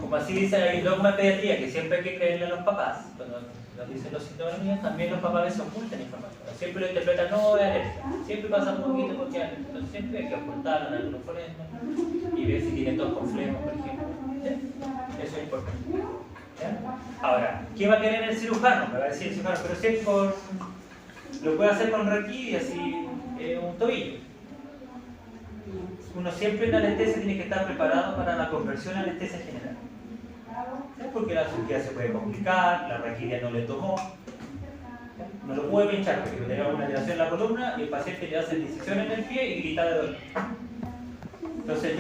como así dice el dogma de pediatría, que siempre hay que creerle a los papás, cuando nos dicen los síntomas de los niños, también los papás a veces ocultan información. Siempre lo interpretan, no, es alergia. Siempre pasa un poquito porque es alergia. Entonces siempre hay que ocultarlo en algunos forenses y ver si tiene tos con flema, por ejemplo. ¿Ya? Eso es importante. ¿Ya? Ahora, ¿qué va a querer el cirujano? Me va a decir el cirujano, pero si es lo puede hacer con raquidia, así un tobillo. Uno siempre en la anestesia tiene que estar preparado para la conversión a anestesia general. Porque la cirugía se puede complicar, la raquidia no le tomó, no lo puede pinchar porque tenía una alteración en la columna y el paciente le hace incisión en el pie y grita de dolor. Entonces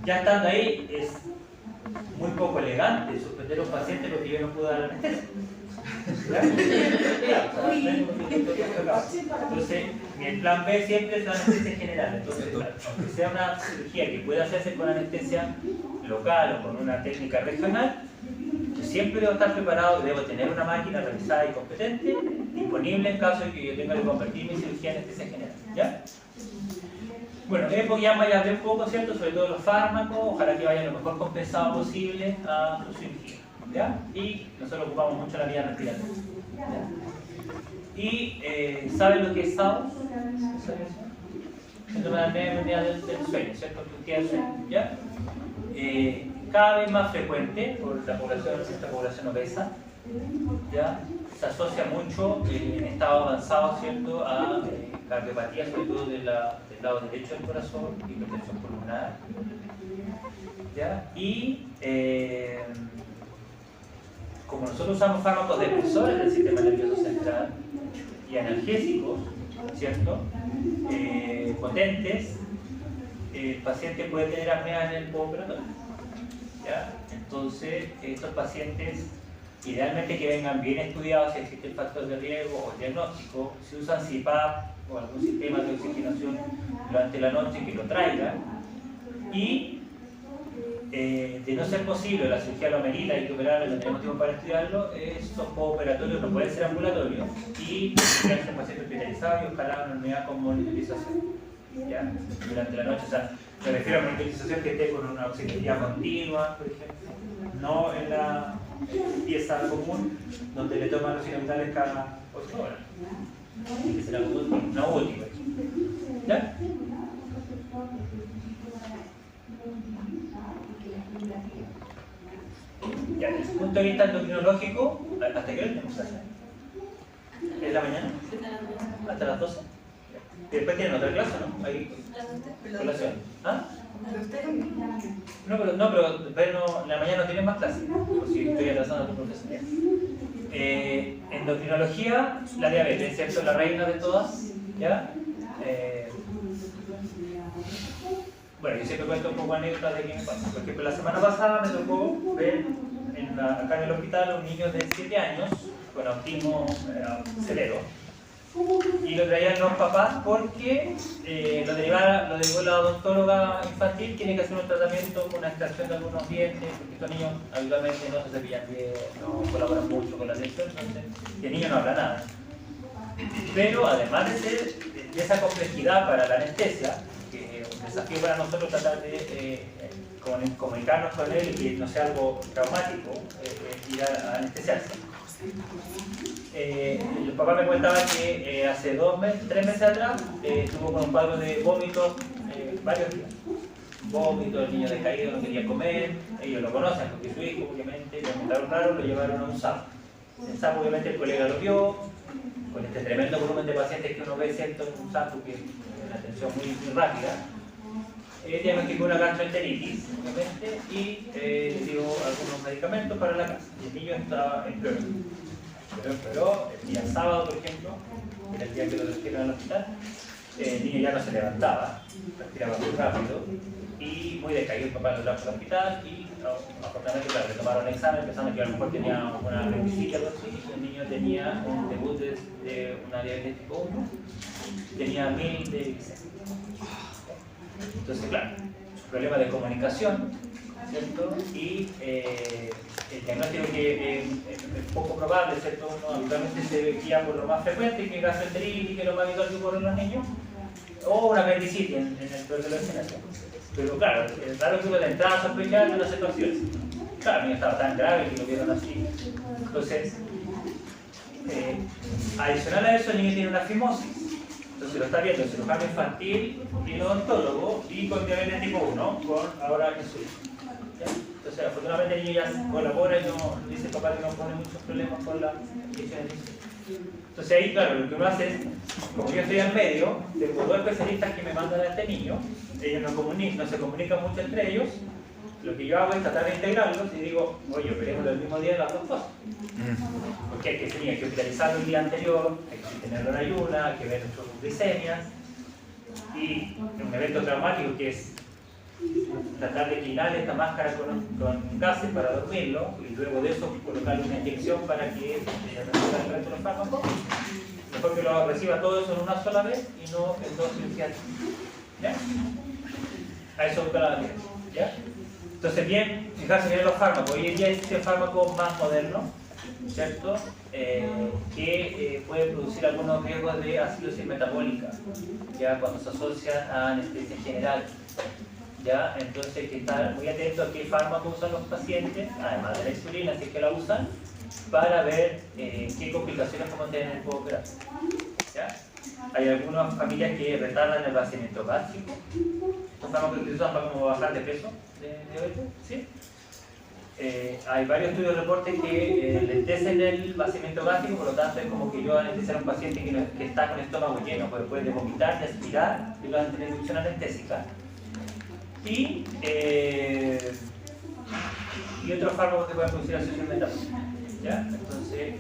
ya estando ahí es muy poco elegante suspender a un paciente porque yo no puedo dar la anestesia. Entonces, el plan B siempre es la anestesia general. Entonces, aunque sea una cirugía que pueda hacerse con anestesia local o con una técnica regional, yo siempre debo estar preparado, debo tener una máquina revisada y competente, disponible en caso de que yo tenga que convertir mi cirugía en anestesia general, ¿ya? Bueno, ya hablé un poco, ¿cierto?, sobre todo los fármacos, ojalá que vayan lo mejor compensado posible a su cirugía, ¿ya? Y nosotros ocupamos mucho la vía respiratoria, ¿ya? Y ¿saben lo que es SAUS? Síndrome de apnea del sueño, ¿cierto? Del sueño, ¿ya? Cada vez más frecuente por nuestra población obesa, ¿ya? Se asocia mucho en estado avanzado, ¿cierto?, a cardiopatía, sobre todo del lado derecho del corazón, hipertensión pulmonar, ¿ya? Y como nosotros usamos fármacos depresores del sistema nervioso central y analgésicos, ¿cierto?, potentes, el paciente puede tener apnea en el postoperatorio, ¿ya? Entonces, estos pacientes, idealmente que vengan bien estudiados si existe el factor de riesgo o el diagnóstico, si usan CPAP o algún sistema de oxigenación durante la noche que lo traigan, y de no ser posible, la cirugía lo amerita, hay que operarlo, no tenemos tiempo para estudiarlo, estos pooperatorios no pueden ser ambulatorios y tienen que ser pacientes hospitalizados y ojalá una unidad con monitorización, ¿ya? Durante la noche. O sea, me refiero a monitorización que esté con una oximetría continua, por ejemplo, no en la pieza común donde le toman los signos vitales cada 8 horas. Que será una última. ¿Ya? Ya, desde el punto de vista endocrinológico, ¿hasta qué hora tenemos que hacer? ¿Es la mañana? ¿Hasta las 12? Y después tienen otra clase, ¿no? Ahí, colación. ¿Ah? No, pero en la mañana no tienen más clases, por si estoy atrasando a tu profesor. Endocrinología, la diabetes, ¿cierto? La reina de todas, ¿ya? Bueno, yo siempre cuento un poco anécdotas de qué me pasa. Por ejemplo, la semana pasada me tocó ver acá en el hospital a un niño de 7 años con autismo severo. Y lo traían los papás porque lo derivó la odontóloga infantil, tiene que hacer un tratamiento con una extracción de algunos dientes, porque estos niños habitualmente no se cepillan bien, no colaboran mucho con la atención, entonces el niño no habla nada. Pero además de esa complejidad para la anestesia, que es un desafío para nosotros tratar de comunicarnos con él y que no sea algo traumático, ir a anestesiarse. El papá me contaba que hace 3 meses atrás estuvo con un cuadro de vómitos varios días. Vómitos, el niño decaído, no quería comer, ellos lo conocen porque su hijo, obviamente, lo encontraron raro, lo llevaron a un SAP. En SAP, obviamente, el colega lo vio, con este tremendo volumen de pacientes que uno ve, ¿cierto? En un SAP, que es una atención muy rápida. Diagnosticó una gastroenteritis, obviamente, y le dio algunos medicamentos para la casa. Y el niño estaba empeoró. Pero el día sábado, por ejemplo, que era el día que lo trajeron al hospital, el niño ya no se levantaba, respiraba muy rápido y muy decaído. El papá lo trajo al hospital y afortunadamente claro, le tomaron el examen pensando que a lo mejor tenía una apendicitis o algo así. El niño tenía un debut de una diabetes tipo 1, tenía 1000 de glicemia. Entonces, claro, su problema de comunicación, ¿cierto? Y el diagnóstico que es poco probable, ¿cierto? Uno habitualmente se guía por lo más frecuente, que es gastroenteritis, que es lo más habitual que ocurre en los niños, o una apendicitis en el peor de los escenarios. Pero claro, es raro que uno de entrada sospechar de una situación así. Claro, el niño estaba tan grave que lo vieron así. Entonces, adicional a eso, el niño tiene una fimosis. Entonces lo está viendo el cirujano infantil y el odontólogo y con diabetes tipo 1, con ahora Jesús. Entonces afortunadamente el niño ya colabora y no dice el papá que no pone muchos problemas con la inyección de insulina. Entonces ahí claro, lo que uno hace es, como yo estoy al medio, tengo 2 especialistas que me mandan a este niño, ellos no se comunican mucho entre ellos, lo que yo hago es tratar de integrarlos y digo, oye, operemos el mismo día las 2 cosas. Porque hay que hospitalizarlo el día anterior, hay que tenerlo en ayuna, hay que ver sus glicemias. Y un evento traumático que es tratar de quitar esta máscara con gases para dormirlo y luego de eso colocarle una inyección para que reciba el resto de los fármacos. Mejor que lo reciba todo eso en una sola vez y no en 2 cirugías. ¿Ya? A eso busca la diferencia. ¿Ya? Entonces, bien, fijarse bien en los fármacos. Hoy en día existe fármaco más moderno, ¿cierto? Que puede producir algunos riesgos de acidosis metabólica, ya cuando se asocia a anestesia general. ¿Ya? Entonces hay que estar muy atento a qué fármaco usan los pacientes, además de la insulina, si es que la usan, para ver qué complicaciones podemos tener en el postoperatorio. ¿Ya? Hay algunas familias que retardan el vaciamiento gástrico. Estos fármacos que se usan para como bajar de peso de diabetes, ¿sí? Hay varios estudios que reportan que lentecen el vaciamiento gástrico, por lo tanto es como que yo anestesiar a un paciente que está con el estómago lleno, pues puede vomitar, de aspirar y va a tener inducción anestésica. Y otros fármacos que pueden producir asociación metabólica. ¿Ya? Entonces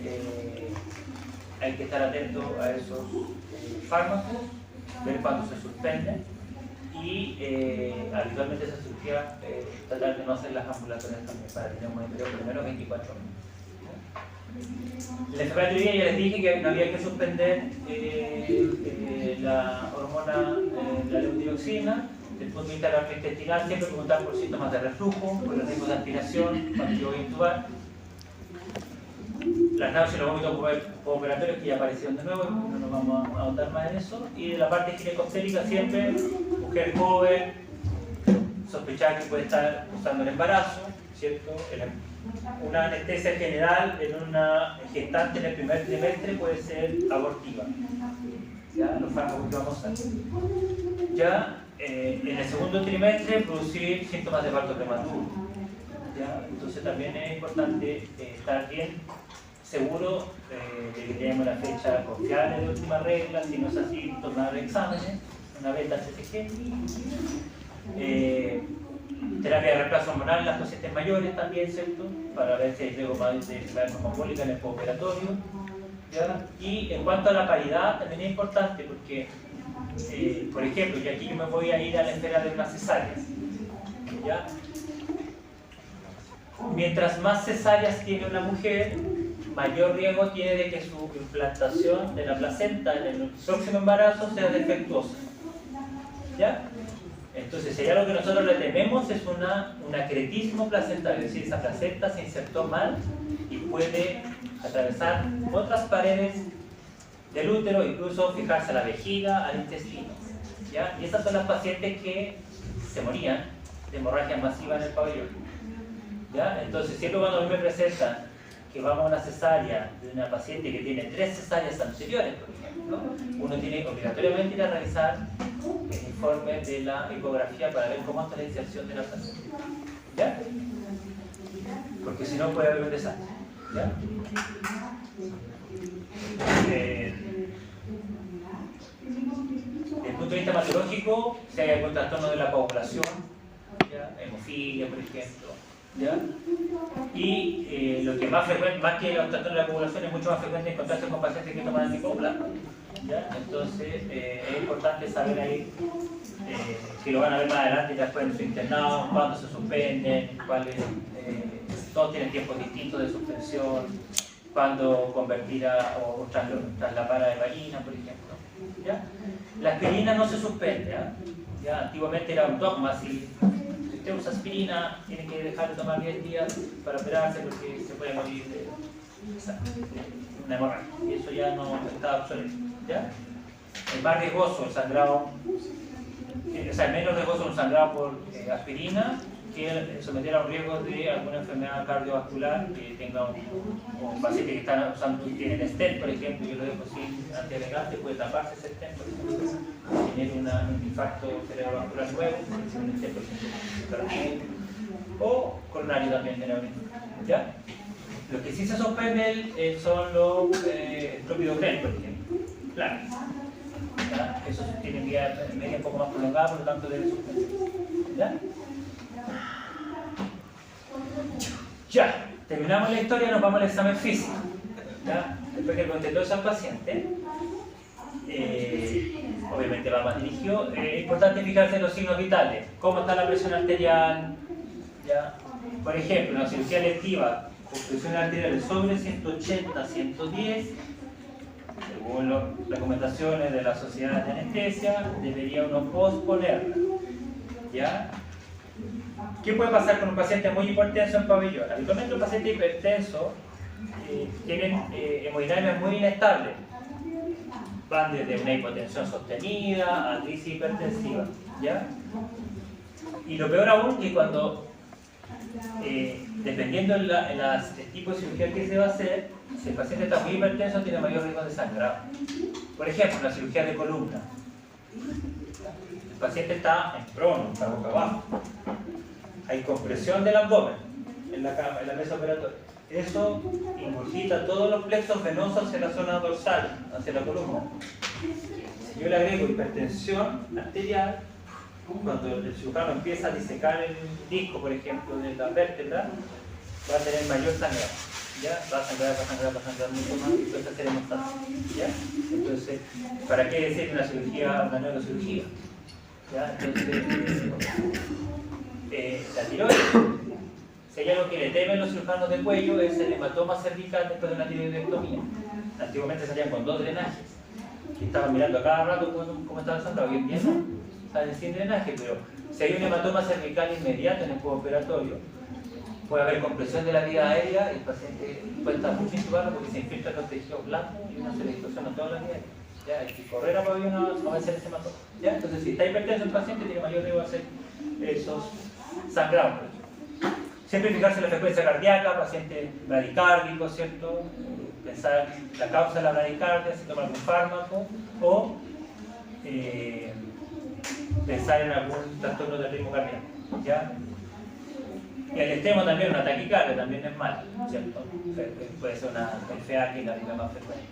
hay que estar atento a esos fármacos, ver cuándo se suspenden y habitualmente esa cirugía tratar de no hacer las ambulatorias también para tener un monitoreo por lo menos 24 horas. La enfermedad de ya les dije que no había que suspender la hormona, la levotiroxina. Desde el punto de vista gastrointestinal, siempre preguntar por síntomas de reflujo, por los riesgos de aspiración, cuando yo voy a intubar. Las náuseas y los vómitos pooperatorios que ya aparecieron de nuevo, no nos vamos a ahondar más en eso. Y de la parte ginecobstétrica siempre, mujer joven, sospechar que puede estar usando el embarazo, ¿cierto? Una anestesia general en una gestante en el primer trimestre puede ser abortiva. ¿Ya? Los fármacos que vamos a usar. Ya en el segundo trimestre producir síntomas de parto prematuro. ¿Ya? Entonces también es importante estar bien seguro de que tenemos la fecha confiable de última regla, si no es así, tomar exámenes, una beta CTG. Terapia de reemplazo hormonal en las pacientes mayores también, ¿cierto? Para ver si hay riesgo de enfermedad neumocólica en el postoperatorio. ¿Ya? Y en cuanto a la paridad, también es importante porque, por ejemplo, y aquí yo me voy a ir a la esfera de unas cesáreas. ¿Ya? Mientras más cesáreas tiene una mujer, mayor riesgo tiene de que su implantación de la placenta en el próximo embarazo sea defectuosa. ¿Ya? Entonces, si hay algo que nosotros le tememos es un acretismo placental, es decir, esa placenta se insertó mal y puede atravesar otras paredes del útero, incluso fijarse a la vejiga, al intestino. ¿Ya? Y estas son las pacientes que se morían de hemorragia masiva en el pabellón. ¿Ya? Entonces, siempre cuando a mí me presentan que vamos a una cesárea de una paciente que tiene 3 cesáreas anteriores, por ejemplo, uno tiene obligatoriamente ir a revisar el informe de la ecografía para ver cómo está la inserción de la placenta. ¿Ya? Porque si no puede haber un desastre. ¿Ya? Desde el punto de vista patológico, si hay algún trastorno de la coagulación, ¿ya? Hemofilia, por ejemplo, ¿ya? Y lo que más frecuente, más que los trastornos de la coagulación, es mucho más frecuente encontrarse con pacientes que toman anticoagulantes, ¿ya? Entonces es importante saber ahí si lo van a ver más adelante ya después en su internado, cuándo se suspenden, cuáles, todos tienen tiempos distintos de suspensión, cuándo convertir o traslapar a heparina, por ejemplo. ¿Ya? La aspirina no se suspende, ¿ya? Antiguamente era un dogma, si usted usa aspirina, tiene que dejar de tomar 10 días para operarse porque se puede morir de una hemorragia. Y eso ya no está obsoleto. ¿Ya? Es más riesgoso el sangrado, o sea, menos riesgoso un sangrado por aspirina que someter a un riesgo de alguna enfermedad cardiovascular que tenga un paciente que está usando, tiene stent, por ejemplo, yo lo dejo sin antiagregante, puede taparse ese stent, por ejemplo, tener un infarto cerebrovascular nuevo, un stent, por ejemplo, cardiaco, o coronario también de la orina. ¿Ya? Lo que sí se suspende son los clopidogrel, por ejemplo, planes. ¿Ya? Esos tienen vida media un poco más prolongada, por lo tanto deben suspenderse. ¿Ya? Ya, terminamos la historia y nos vamos al examen físico. ¿Ya? Después que conté todo eso al paciente, obviamente va más dirigido. Es importante fijarse en los signos vitales. ¿Cómo está la presión arterial? ¿Ya? Por ejemplo, una cirugía electiva con presión arterial sobre 180, 110, según las recomendaciones de la Sociedad de Anestesia, debería uno posponerla. ¿Ya? ¿Qué puede pasar con un paciente muy hipertenso en pabellón? Habitualmente los pacientes hipertensos tienen hemodinámicas muy inestables. Van desde una hipotensión sostenida a crisis hipertensiva. ¿Ya? Y lo peor aún que cuando, dependiendo del tipo de cirugía que se va a hacer, si el paciente está muy hipertenso tiene mayor riesgo de sangrado. Por ejemplo, la cirugía de columna. El paciente está en prono, está boca abajo. Hay compresión del abdomen en la mesa operatoria. Eso ingurgita todos los plexos venosos hacia la zona dorsal, hacia la columna. Si yo le agrego hipertensión arterial, cuando el cirujano empieza a disecar el disco, por ejemplo, de la vértebra, va a tener mayor sangrado. ¿Ya? Va a sangrar mucho más y puede hacer hemostasis. ¿Ya? Entonces, ¿para qué decir una cirugía, una neurocirugía? ¿Ya? Entonces, la tiroides, si hay algo que le temen los cirujanos de cuello es el hematoma cervical después de una tiroidectomía. Antiguamente salían con 2 drenajes y estaban mirando a cada rato cómo estaba el sangrado. Hoy en día no, salen sin drenaje, pero si hay un hematoma cervical inmediato en el postoperatorio, puede haber compresión de la vía aérea y el paciente puede estar mucho intubado porque se infiltran los tejidos blandos y uno se le distorsiona toda la vía aérea. ¿Ya? Hay que correr a pabellón a vencer ese hematoma. ¿Ya? Entonces, si está hipertenso el paciente, tiene mayor riesgo de hacer esos sangrados. Siempre fijarse en la frecuencia cardíaca, paciente bradicárdico, ¿cierto? Pensar la causa de la bradicardia, si toma algún fármaco, o pensar en algún trastorno del ritmo cardíaco, ¿ya? Y al extremo también una taquicardia, también es mal, ¿cierto? Puede ser una FA, que es la vida más frecuente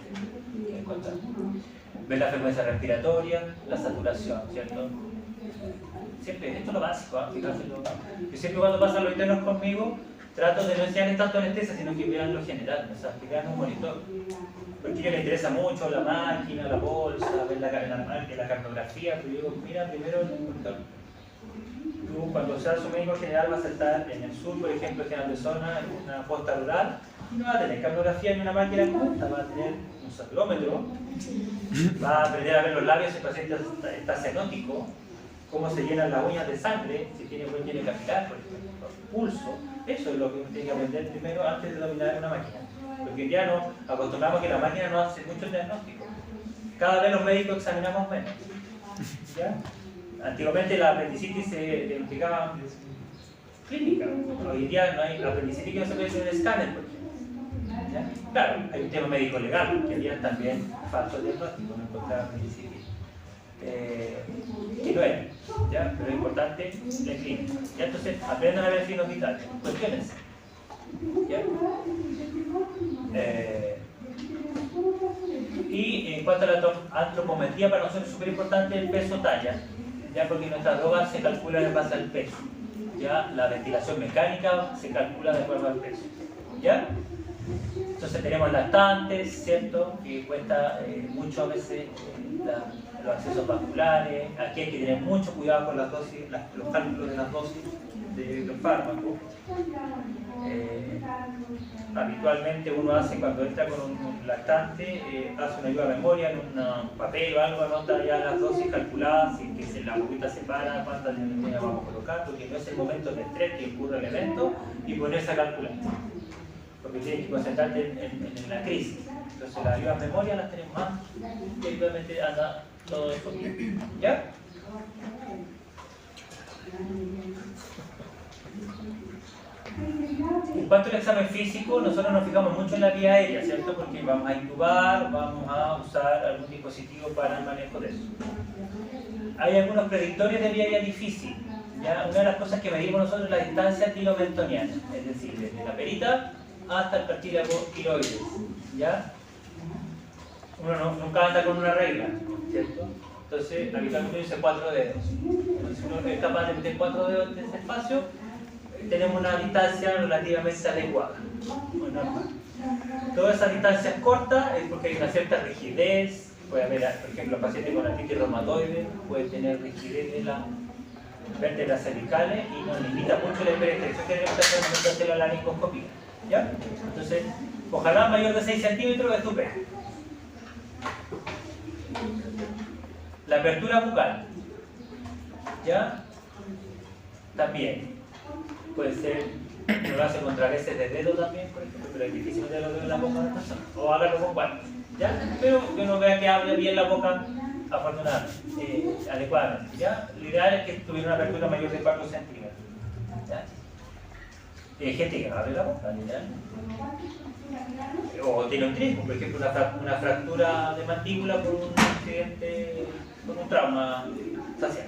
que encontramos. Ver la frecuencia respiratoria, la saturación, ¿cierto? Siempre, esto es lo básico, ¿eh? Fijarse en lo básico. Yo siempre cuando pasan los internos conmigo, trato de no enseñarles tanto anestesia, sino que vean lo general, o sea, que vean un monitor. Porque a ellos les interesa mucho la máquina, la bolsa, ver la cartografía, pero yo digo, mira primero el monitor. Tú, cuando seas un médico general, vas a estar en el sur, por ejemplo, en General de Zona, en una posta rural, y no va a tener cartografía ni una máquina corta, va a tener un saturómetro, va a aprender a ver los labios si el paciente está cenótico, cómo se llenan las uñas de sangre, si tiene buen hielo capilar, por ejemplo, pulso. Eso es lo que uno tiene que aprender primero antes de dominar una máquina. Porque hoy día nos acostumbramos que la máquina no hace mucho diagnóstico. Cada vez los médicos examinamos menos. ¿Ya? Antiguamente la apendicitis se diagnosticaba clínica. Hoy día no hay apendicitis que no se puede hacer un escáner, por ejemplo. ¿Ya? Claro, hay un tema médico legal, que había también falso diagnóstico, no encontrar apendicitis. Que no es, ¿ya? Pero es importante la clínica. ¿Ya? Entonces, aprendan a ver signos vitales, cuestiones. ¿Ya? Y en cuanto a la antropometría, para nosotros es súper importante el peso-talla, ya, porque nuestras drogas se calculan en base al peso. ¿Ya? La ventilación mecánica se calcula de acuerdo al peso. ¿Ya? Entonces tenemos lactantes, ¿cierto? Que cuesta mucho a veces los accesos vasculares. Aquí hay que tener mucho cuidado con las dosis, los cálculos de las dosis de los fármacos. Habitualmente uno hace, cuando entra con un lactante, hace una ayuda a memoria en un papel o algo, anota ya las dosis calculadas, y que se la agüita separa cuántas de vamos a colocar, porque no es el momento de estrés que ocurre el evento y ponerse a calcular. Porque tienes que concentrarte en la crisis. Entonces las ayudas a memoria las tenemos más y habitualmente anda todo eso bien. ¿Ya? En cuanto al examen físico, nosotros nos fijamos mucho en la vía aérea, ¿cierto? Porque vamos a intubar, vamos a usar algún dispositivo para el manejo de eso. Hay algunos predictores de vía aérea difícil. ¿Ya? Una de las cosas que medimos nosotros es la distancia tilomentoniana, es decir, desde la perita hasta el cartílago tiroides. ¿Ya? Uno nunca anda con una regla, ¿cierto? Entonces, habitualmente dice 4 dedos. Entonces, uno es capaz de meter 4 dedos en ese espacio, tenemos una distancia relativamente adecuada, muy normal. Todas esas distancias cortas es porque hay una cierta rigidez. Puede haber, por ejemplo, los pacientes con artritis reumatoide pueden tener rigidez de las vértebras cervicales y nos limita mucho la hiperextensión que tenemos que hacer en el momento de hacer la laringoscopia. ¿Ya? Entonces, ojalá mayor de 6 centímetros, estupendo. La apertura bucal, ¿ya? También puede ser, uno lo hace contra veces de dedo también, por ejemplo, pero es difícil meter los dedos en la boca de la persona, o hágalo con guantes, ¿ya? Pero que uno vea que abre bien la boca, afortunadamente, adecuadamente, ¿ya? Lo ideal es que tuviera una apertura mayor de 4 centímetros, ¿ya? Hay gente que no abre la boca, literalmente. O tiene un trismo, por ejemplo, una fractura de mandíbula por un accidente, por un trauma facial.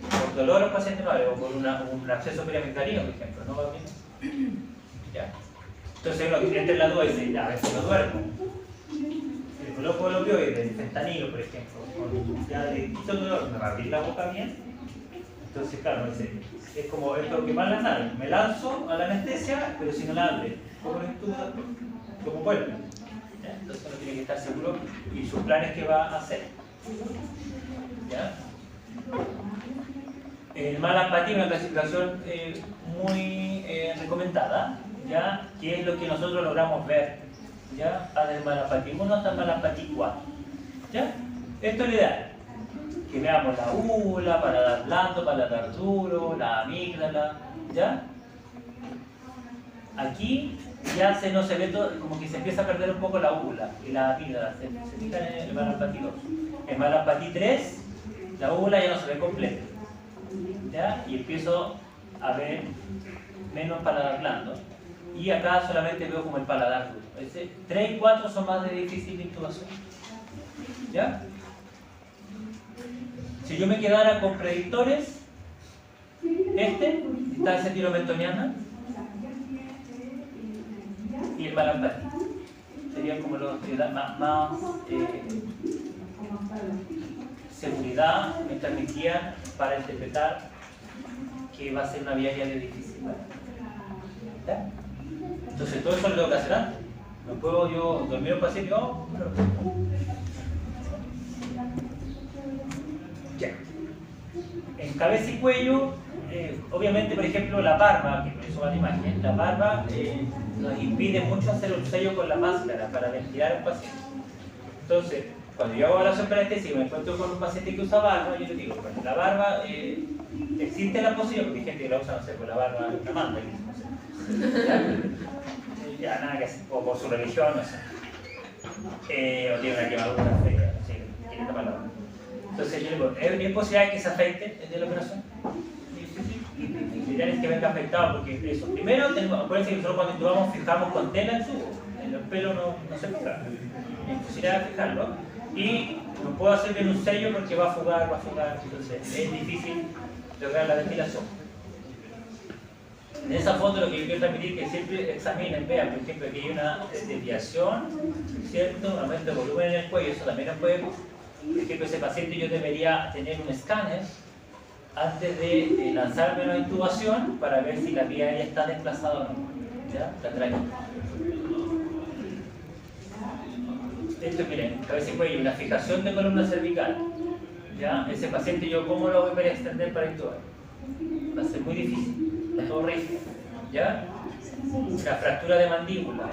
Por dolor al paciente no abre, o por un absceso periamigdalino, por ejemplo, no va bien. ¿Ya? Entonces uno que entra en la duda y dice, a ver si no duermo. Le coloco el opioide, el fentanilo, por ejemplo, ya le quito el dolor, me va a abrir la boca bien. Entonces, claro, es como esto que va en la nave. Me lanzo a la anestesia, pero si no la abre, ¿cómo lo estudio después? ¿Cómo vuelve? Entonces uno tiene que estar seguro y sus planes que va a hacer. ¿Ya? El malampatín, una clasificación muy recomendada, ¿ya? Que es lo que nosotros logramos ver, ¿ya? Desde el malampatín 1 hasta el malampatín 4. ¿Ya? Esto es lo ideal. Que veamos la úvula, paladar blando, paladar duro, la amígdala, ¿ya? Aquí ya no se ve todo, como que se empieza a perder un poco la úvula y la amígdala, se fijan en el malampatí 2. En malampatí 3, la úvula ya no se ve completa. ¿ya? Y empiezo a ver menos paladar blando. Y acá solamente veo como el paladar duro. 3 y 4 son más de difícil intubación. ¿Ya? Si yo me quedara con predictores, distancia tiromentoniana y el malampati, serían como los que dan más seguridad, me transmitían para interpretar que va a ser una viaria de difícil. ¿Ya? Entonces todo eso lo tengo que hacer antes. No puedo yo dormir un paciente. Ya. En cabeza y cuello, obviamente, por ejemplo, la barba, que por eso va la imagen, la barba nos impide mucho hacer un sello con la máscara para ventilar a un paciente. Entonces, cuando yo hago evaluación para anestesia y me encuentro con un paciente que usa barba, yo le digo, bueno, la barba, existe la posibilidad, porque hay gente que la usa, no sé, por la barba de una manta, no sé. Ya nada que hacer, o por su religión, no sé. O tiene una quemadura fea, no sé, quiere tapar la barba. Entonces yo le digo, ¿es posible que se afecte desde la operación? Sí. Ideal es que venga afectado, porque eso, primero, acuérdense que nosotros cuando intubamos fijamos con tela el tubo, en los pelos no se fija, hay posibilidad de fijarlo, y no puedo hacer bien un sello porque va a fugar, entonces es difícil lograr la ventilación. En esa foto lo que yo quiero transmitir es que siempre examinen, vean, por ejemplo, que hay una desviación, ¿cierto? Un aumento de volumen en el cuello, eso también nos puede, por ejemplo, ese paciente yo debería tener un escáner antes de lanzarme una intubación para ver si la vía aérea está desplazada o no, ¿ya? La traigo. Esto, miren, cabeza y cuello, una fijación de columna cervical, ¿ya? Ese paciente yo cómo lo voy a extender para intubar, va a ser muy difícil. Todo rígido, ¿ya? La fractura de mandíbula,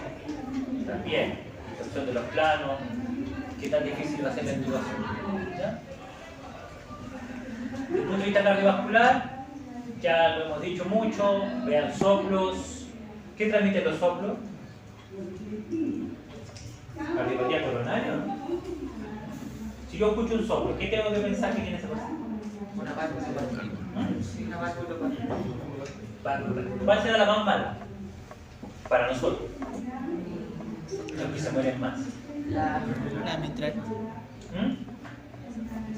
también, cuestión de los planos, qué tan difícil va a ser la intubación, ¿ya? Desde el punto de vista cardiovascular, ya lo hemos dicho mucho, vean soplos. ¿Qué transmiten los soplos? Cardiopatía coronaria, ¿no? Si yo escucho un soplo, ¿qué tengo que pensar que tiene ese paciente?
Una válvula.
¿Cuál será la más mala para nosotros? Los que se mueren más.
La
mitral.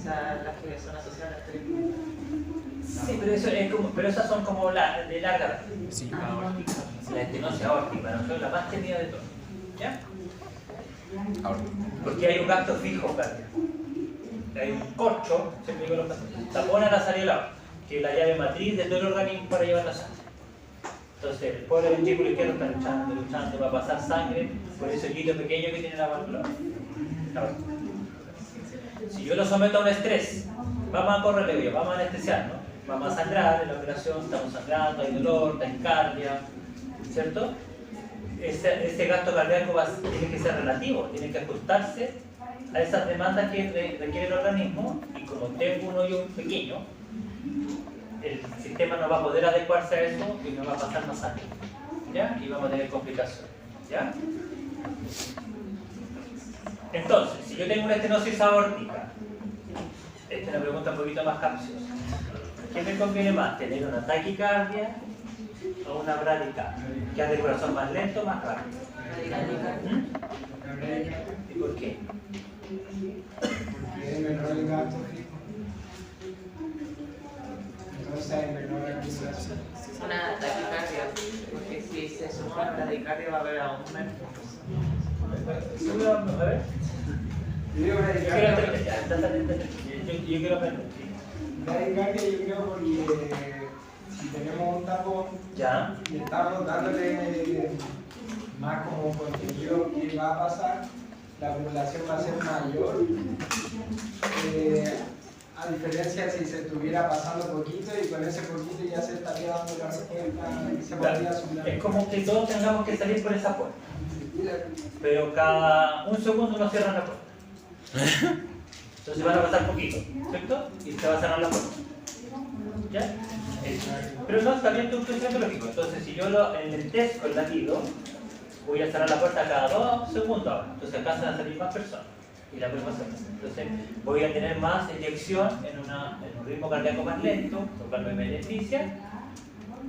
Las que son asociadas a las tres.
Sí, pero, eso es como, pero esas son como de larga data.
Sí.
La estenosis aórtica, para nosotros la más temida de todas. ¿Ya? Porque hay un gasto fijo cardíaco. Hay un corcho, siempre digo los pacientes, tapona la salida del agua, que es la llave matriz de todo el organismo para llevar la sangre. Entonces, el pobre ventrículo izquierdo está luchando, va a pasar sangre por ese hilo pequeño que tiene la válvula. Si yo lo someto a un estrés, vamos a correr, vamos a anestesiar, ¿no? Vamos a sangrar en la operación, estamos sangrando, hay dolor, taquicardia, ¿cierto? Ese gasto cardíaco tiene que ser relativo, tiene que ajustarse a esas demandas que requiere el organismo, y como tengo un hoyo pequeño, el sistema no va a poder adecuarse a eso y no va a pasar más sangre, ¿ya? Y vamos a tener complicaciones, ¿ya? Entonces, si yo tengo una estenosis aórtica, esta es una pregunta un poquito más capciosa. ¿Qué me conviene más? ¿Tener una taquicardia o una bradicardia? ¿Que ande el corazón más lento o más rápido? ¿Y por qué?
Porque es menor el gasto fijo. Entonces hay menor acumulación.
Una taquicardia, porque si se suma la taquicardia va a haber aún menos.
A ver.
Yo digo bradicardia.
Yo quiero aprender.
Bradicardia yo creo porque si tenemos un tapón
¿Ya?
y estamos dándole más como contenido que va a pasar, la acumulación va a ser mayor. A diferencia de si se estuviera pasando poquito y con ese poquito ya se estaría dando la respuesta y se podría sumar.
Es como que todos tengamos que salir por esa puerta. Pero cada un segundo nos cierran la puerta. Entonces van a pasar poquito, ¿cierto? Y se va a cerrar la puerta. ¿Ya? Pero no, está bien tu funcionamiento lógico. Entonces, si yo en el test con latido, voy a cerrar la puerta cada 2 segundos ahora. Entonces acá se van a salir más personas. y la preocupación. Entonces voy a tener más eyección en un ritmo cardíaco más lento, lo cual me beneficia,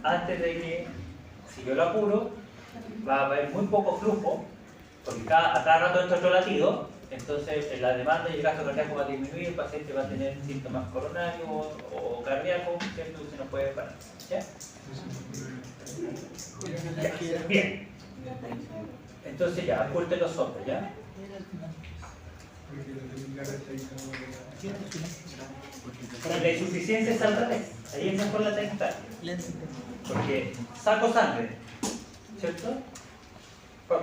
antes de que, si yo lo apuro, va a haber muy poco flujo, porque a cada rato entra otro latido, entonces la demanda y el gasto cardíaco va a disminuir, el paciente va a tener síntomas coronarios o cardíacos, ¿cierto? Se nos puede parar. ¿Ya? Ya. Bien. Entonces ya, oculte los otros, ¿ya? Y la insuficiencia es al revés, ahí es mejor la taquicardia. Porque saco sangre, ¿cierto?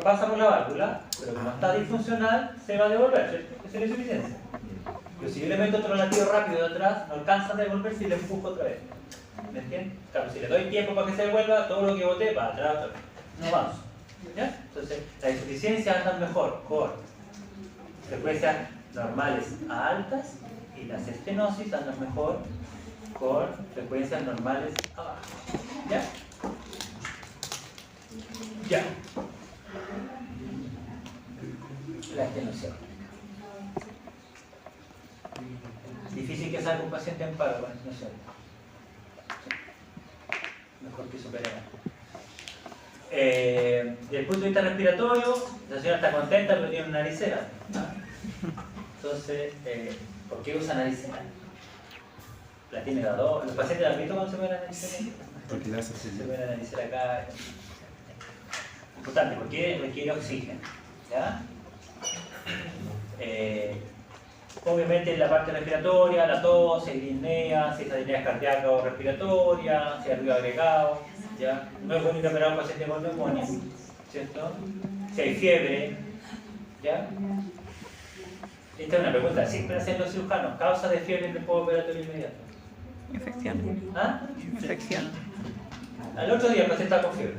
Pasa por la válvula, pero como está disfuncional, se va a devolver, ¿cierto? Esa es la insuficiencia. Pero si yo le meto otro latido rápido de atrás, no alcanza a devolverse y le empujo otra vez. ¿Me entiendes? Claro, si le doy tiempo para que se devuelva, todo lo que boté va atrás otra vez. No avanzo. ¿Ya? Entonces, la insuficiencia anda mejor con frecuencias normales a altas y las estenosis andan mejor con frecuencias normales a bajas. ¿Ya? Ya. La estenosis. Difícil que salga un paciente en paro con estenosis. Mejor que superar. Desde el punto de vista respiratorio, la señora está contenta pero tiene una naricera, ¿no? Entonces, ¿por qué usa naricera? La tiene la dos. ¿Los pacientes han visto cuando se ve la naricera?
Porque la hace así.
Se ve la naricera acá. Importante, porque requiere oxígeno. ¿Ya? Obviamente la parte respiratoria, la tos, si hay disnea, si esa disnea es cardíaca o respiratoria, si hay ruido agregado, ¿ya? No es bueno operar a un paciente con neumonía, ¿cierto? Si hay fiebre, ¿ya? Esta es una pregunta, siempre hacen los cirujanos, causa de fiebre en el postoperatorio inmediato.
Infección.
¿Ah?
Infección.
Al otro día el paciente está con fiebre.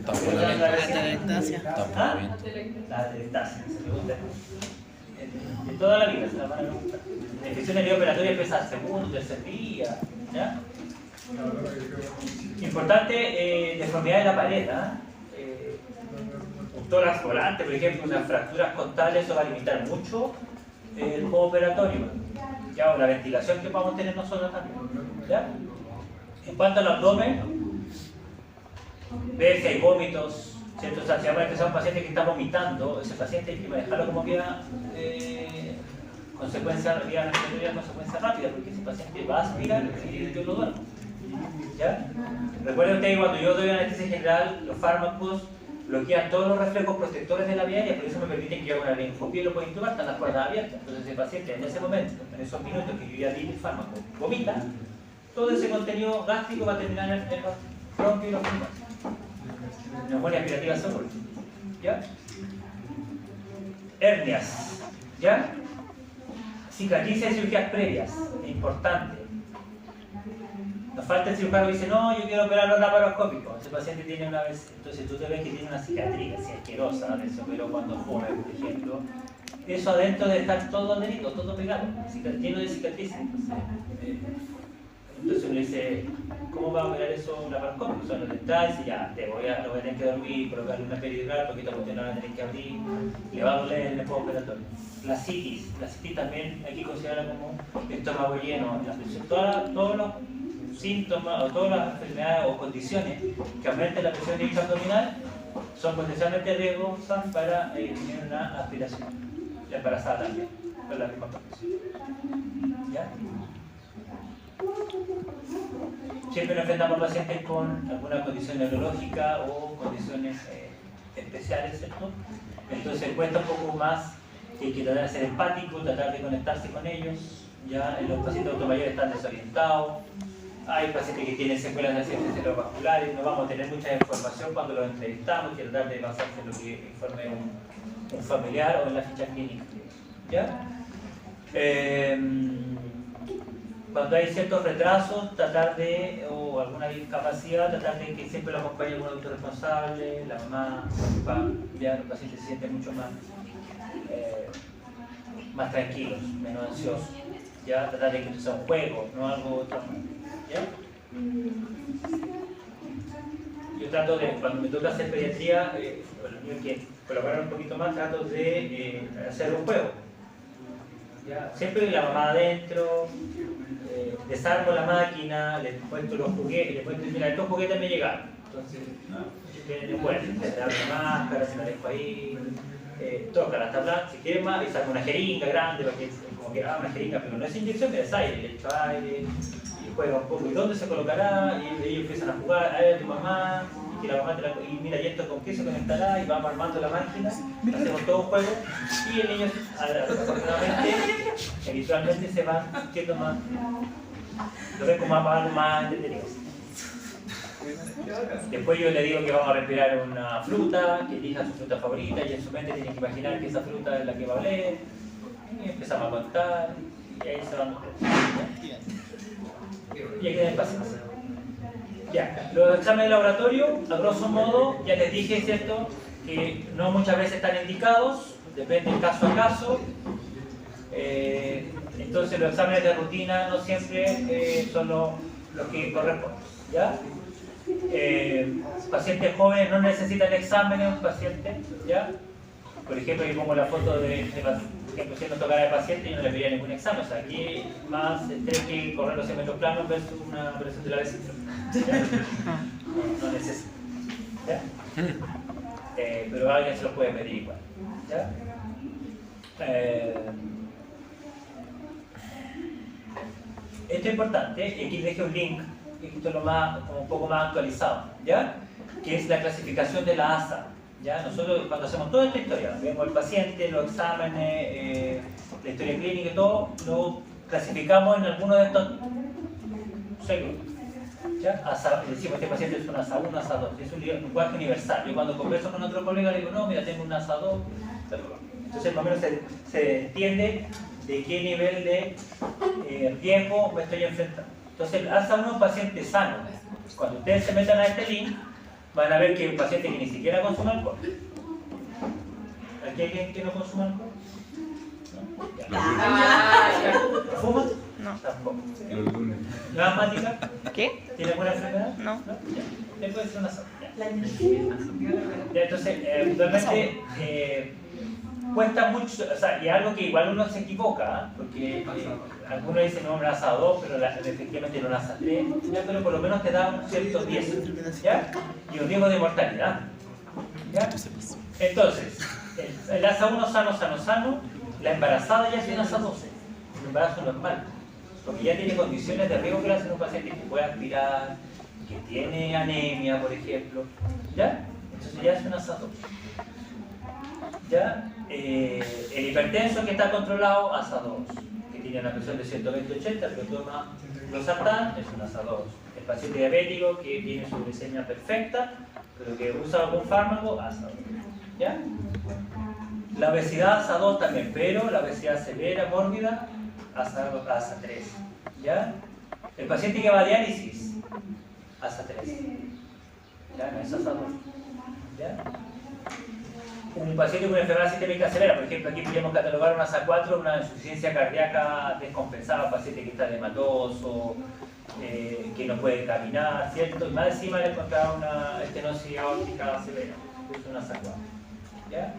Tampoco la
Atelectasia.
¿Ah? La atelectasia, se pregunta. De toda la vida se la van a preguntar. La infección perioperatoria empieza al segundo, tercer día, ¿ya? Importante, deformidad de la pared, un tórax volante, por ejemplo, unas fracturas costales, eso va a limitar mucho el postoperatorio, ya, o la ventilación que podamos tener nosotros también, ¿ya? En cuanto al abdomen, ver si hay vómitos, ¿cierto? O sea, si vamos a empezar un paciente que está vomitando, ese paciente hay que manejarlo como vía consecuencia rápida, porque ese paciente va a aspirar y yo lo duermo. ¿Ya? Recuerden ustedes que cuando yo doy anestesia general, los fármacos bloquean todos los reflejos protectores de la vía aérea, por eso me permiten que yo haga una laringoscopia y lo pueda intubar, están las cuerdas abiertas. Entonces ese paciente en ese momento, en esos minutos que yo ya di el fármaco, vomita, todo ese contenido gástrico va a terminar en los bronquios y los pulmones. Neumonía aspirativa seguro. ¿Ya? Hernias. ¿Ya? Cicatrices y cirugías previas. Es importante. Nos falta el cirujano que dice, no, yo quiero operar los laparoscópicos. Ese paciente tiene una vez, entonces tú te ves que tiene una cicatriz así asquerosa, se operó cuando joven, por ejemplo. Eso adentro debe estar todo adherido, todo pegado, lleno de cicatrices. Entonces uno dice, ¿cómo va a operar eso un laparoscópico? O sea, lo dental, dice, ya, lo voy a tener que dormir, colocarle una peridural, porque esta cuestión la van a tener que abrir, le va a doler en el postoperatorio. La citis también hay que considerarla como estómago lleno, la presión, todos los síntomas o todas las enfermedades o condiciones que aumenten la presión intraabdominal son potencialmente riesgosas para tener una aspiración. La embarazada también, con la misma condición. ¿Ya? Siempre nos enfrentamos a pacientes con alguna condición neurológica o condiciones especiales, ¿cierto? Entonces cuesta un poco más que hay que tratar de ser empático, tratar de conectarse con ellos. Ya los pacientes adultos mayores están desorientados, hay pacientes que tienen secuelas de accidentes cerebrovasculares, no vamos a tener mucha información cuando los entrevistamos, que tratar de basarse en lo que informe un familiar o en la ficha clínica. ¿Ya? Cuando hay ciertos retrasos, tratar de, o alguna discapacidad, tratar de que siempre lo acompañe un adulto responsable, la mamá, el papá, ya los pacientes se sienten mucho más tranquilos, menos ansiosos. Ya tratar de que esto sea un juego, no algo traumático. ¿Ya? Yo trato de, cuando me toca hacer pediatría, los niños que colaboran un poquito más, trato de hacer un juego. ¿ya? Siempre la mamá adentro, desarmo la máquina, le cuento los juguetes, le cuento, mira, estos juguetes me llegaron. Entonces, tienen bueno, se abre la máscara, se la dejo ahí, toca la tabla, si quieren más, y saco una jeringa grande, porque es como que una jeringa, pero no es inyección, pero es aire, le echo aire, y juega un poco, ¿y dónde se colocará? Y ellos empiezan a jugar, a ver, tu mamá, y la mamá y mira, y esto con qué se conectará, y vamos armando la máquina, hacemos todo un juego, y el niño, afortunadamente, habitualmente se van sintiendo más, lo ven como algo más entretenido. Después yo le digo que vamos a respirar una fruta, que elija su fruta favorita, y en su mente tiene que imaginar que esa fruta es la que va a oler, y empezamos a contar, y ahí se van. Y hay que tener paciencia. Ya, los exámenes de laboratorio, a grosso modo, ya les dije, ¿cierto?, que no muchas veces están indicados, depende de caso a caso. Entonces los exámenes de rutina no siempre son los que corresponden, ¿ya? Pacientes jóvenes no necesitan exámenes, un paciente, ¿ya? Por ejemplo, yo pongo la foto de ejemplo, siendo tocada de paciente y no le pediría ningún examen. O sea, aquí más estrés que correr los 100 metros planos versus una operación de la vesícula. No necesita. ¿Ya? Pero alguien se lo puede pedir igual. ¿Ya? Esto es importante, y aquí les dejé un link, esto es lo más, como un poco más actualizado, ¿ya? Que es la clasificación de la ASA. ¿Ya? Nosotros cuando hacemos toda esta historia, vemos el paciente, los exámenes, la historia clínica y todo, lo clasificamos en alguno de estos seguros. ¿Ya? Decimos que este paciente es un ASA 1, ASA 2, es un lenguaje universal. Yo cuando converso con otro colega le digo, no, mira, tengo un ASA 2, entonces más o menos se entiende de qué nivel de riesgo me estoy enfrentando. Entonces el ASA 1 es un paciente sano. Cuando ustedes se metan a este link, van a ver que es un paciente que ni siquiera consume alcohol. ¿Aquí hay alguien que no consume alcohol? ¿No? ¿Fuma?
No.
Tampoco.
Los lunes.
¿No es asmática?
¿Qué?
¿Tiene alguna enfermedad?
No.
Ya. Le puede ser una sola. Ya, entonces, actualmente cuesta mucho, o sea, y algo que igual uno se equivoca, ¿eh? Porque algunos dicen no, un ASA 2, pero efectivamente no un ASA 3, ¿ya? Pero por lo menos te da un cierto 10, ¿ya? Y un riesgo de mortalidad, ¿ya? Entonces, el ASA 1 sano, la embarazada ya tiene ASA 12, un embarazo normal, porque ya tiene condiciones de riesgo que le hacen a un paciente que puede aspirar, que tiene anemia, por ejemplo, ¿ya? Entonces ya es un ASA 2. ¿Ya? El hipertenso que está controlado, ASA 2, que tiene una presión de 120-80, pero toma losartán, es un ASA 2. El paciente diabético que tiene su glicemia perfecta, pero que usa algún fármaco, ASA 2. ¿Ya? La obesidad, ASA 2 también, pero la obesidad severa, mórbida, ASA 3. ¿Ya? El paciente que va a diálisis, ASA 3. ¿Ya? No es ASA 2. ¿Ya? Un paciente con enfermedad sistémica severa, por ejemplo, aquí podríamos catalogar una ASA 4, una insuficiencia cardíaca descompensada, un paciente que está hematoso, que no puede caminar, ¿cierto? Y más encima le encontraba una estenosis aórtica severa, es una ASA 4. ¿Ya?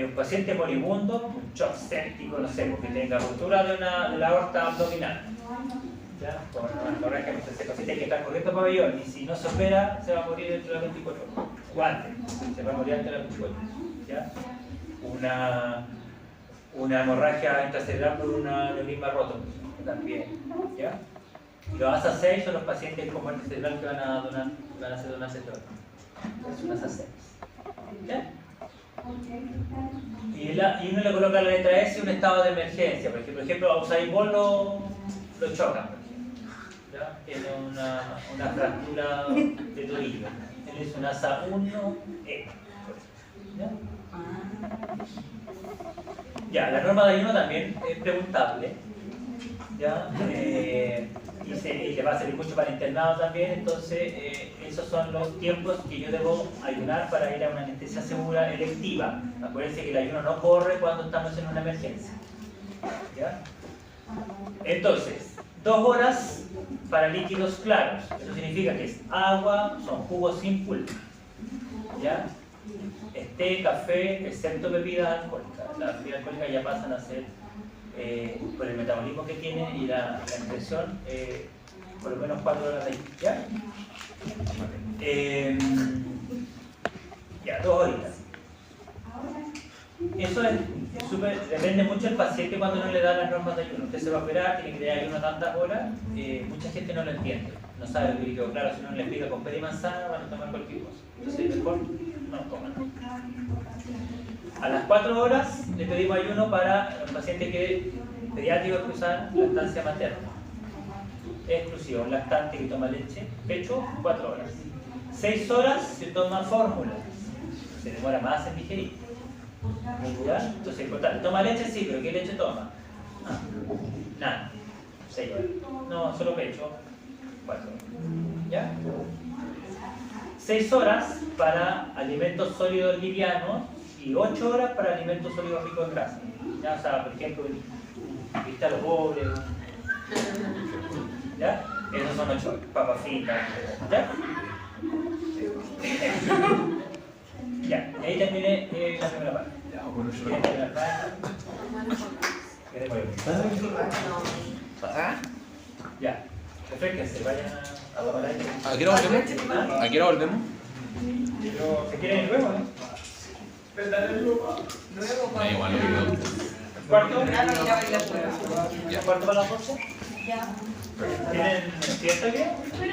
Un paciente moribundo, un shock séptico, no sé, porque tenga ruptura de la aorta abdominal. ¿Ya? Con una hemorragia, ese paciente hay que estar corriendo pabellón, y si no se opera, se va a morir dentro de las 24 horas. O antes, se va a morir antes de las 24 horas. ¿Ya? Una hemorragia intracerebral por un aneurisma roto, también. ¿Ya? Y los ASA 6 son los pacientes con muerte cerebral que van a hacer donarse todo. Es un ASA 6. ¿Ya? Y uno le coloca la letra S un estado de emergencia. Por ejemplo, a Usain Bolt lo chocan, por ejemplo. ¿Ya? Tiene una fractura de tobillo. Él es un ASA 1E. ¿Ya? Ya, la norma de ayuno también es preguntable. ¿Ya? Y le va a servir mucho para el internado también. Entonces, esos son los tiempos que yo debo ayunar para ir a una anestesia segura electiva. Acuérdense que el ayuno no corre cuando estamos en una emergencia. ¿Ya? Entonces, 2 horas para líquidos claros. Eso significa que es agua, son jugos sin pulpa. ¿Ya? Té, café, excepto bebidas alcohólicas. Las bebidas alcohólicas ya pasan a ser por el metabolismo que tiene y la impresión, por lo menos 4 horas de ahí. ¿Ya? Ya, 2 horitas. Eso es súper, depende mucho del paciente cuando no le da las normas de ayuno. Usted se va a operar, tiene que tener ayuno tantas horas, mucha gente no lo entiende, no sabe lo que digo. Claro, si uno le explica con pera y manzana van a tomar cualquier cosa. Entonces mejor no coman. A las 4 horas le pedimos ayuno para los pacientes pediátricos que usan lactancia materna. Exclusivo, un lactante que toma leche, pecho, 4 horas. 6 horas se toma fórmula, se demora más en digerir. ¿Ya? Entonces es importante. ¿Toma leche? Sí, pero ¿qué leche toma? Nada. 6 horas. No, solo pecho, 4 horas. ¿Ya? 6 horas para alimentos sólidos livianos y 8 horas para alimentos sólidos ricos en grasa. ¿Ya? O sea, por ejemplo, viste a los pobres. ¿Ya? Esos son 8 horas. Papas fritas. ¿Ya? Ya, ahí terminé la primera parte. ¿Quieren terminar ya, refresquense, vayan a tomar aire.
¿A qué hora volvemos? ¿A qué hora volvemos?
¿Se quieren ir luego, no?
Da igual, lo digo.
¿Cuarto?
Ya.
¿Cuarto para las 12?
Ya.
¿Tienen fiesta aquí?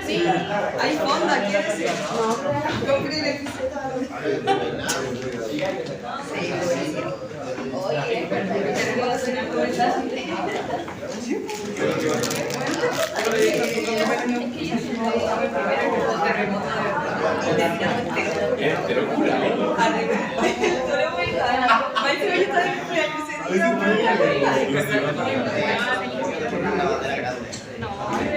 Sí, hay fonda, ¿quieres decir? No. Oye, es verdad, yo quiero hacer un comentario. Es que yo siempre digo primero que fue terremoto de
Te locura.
no,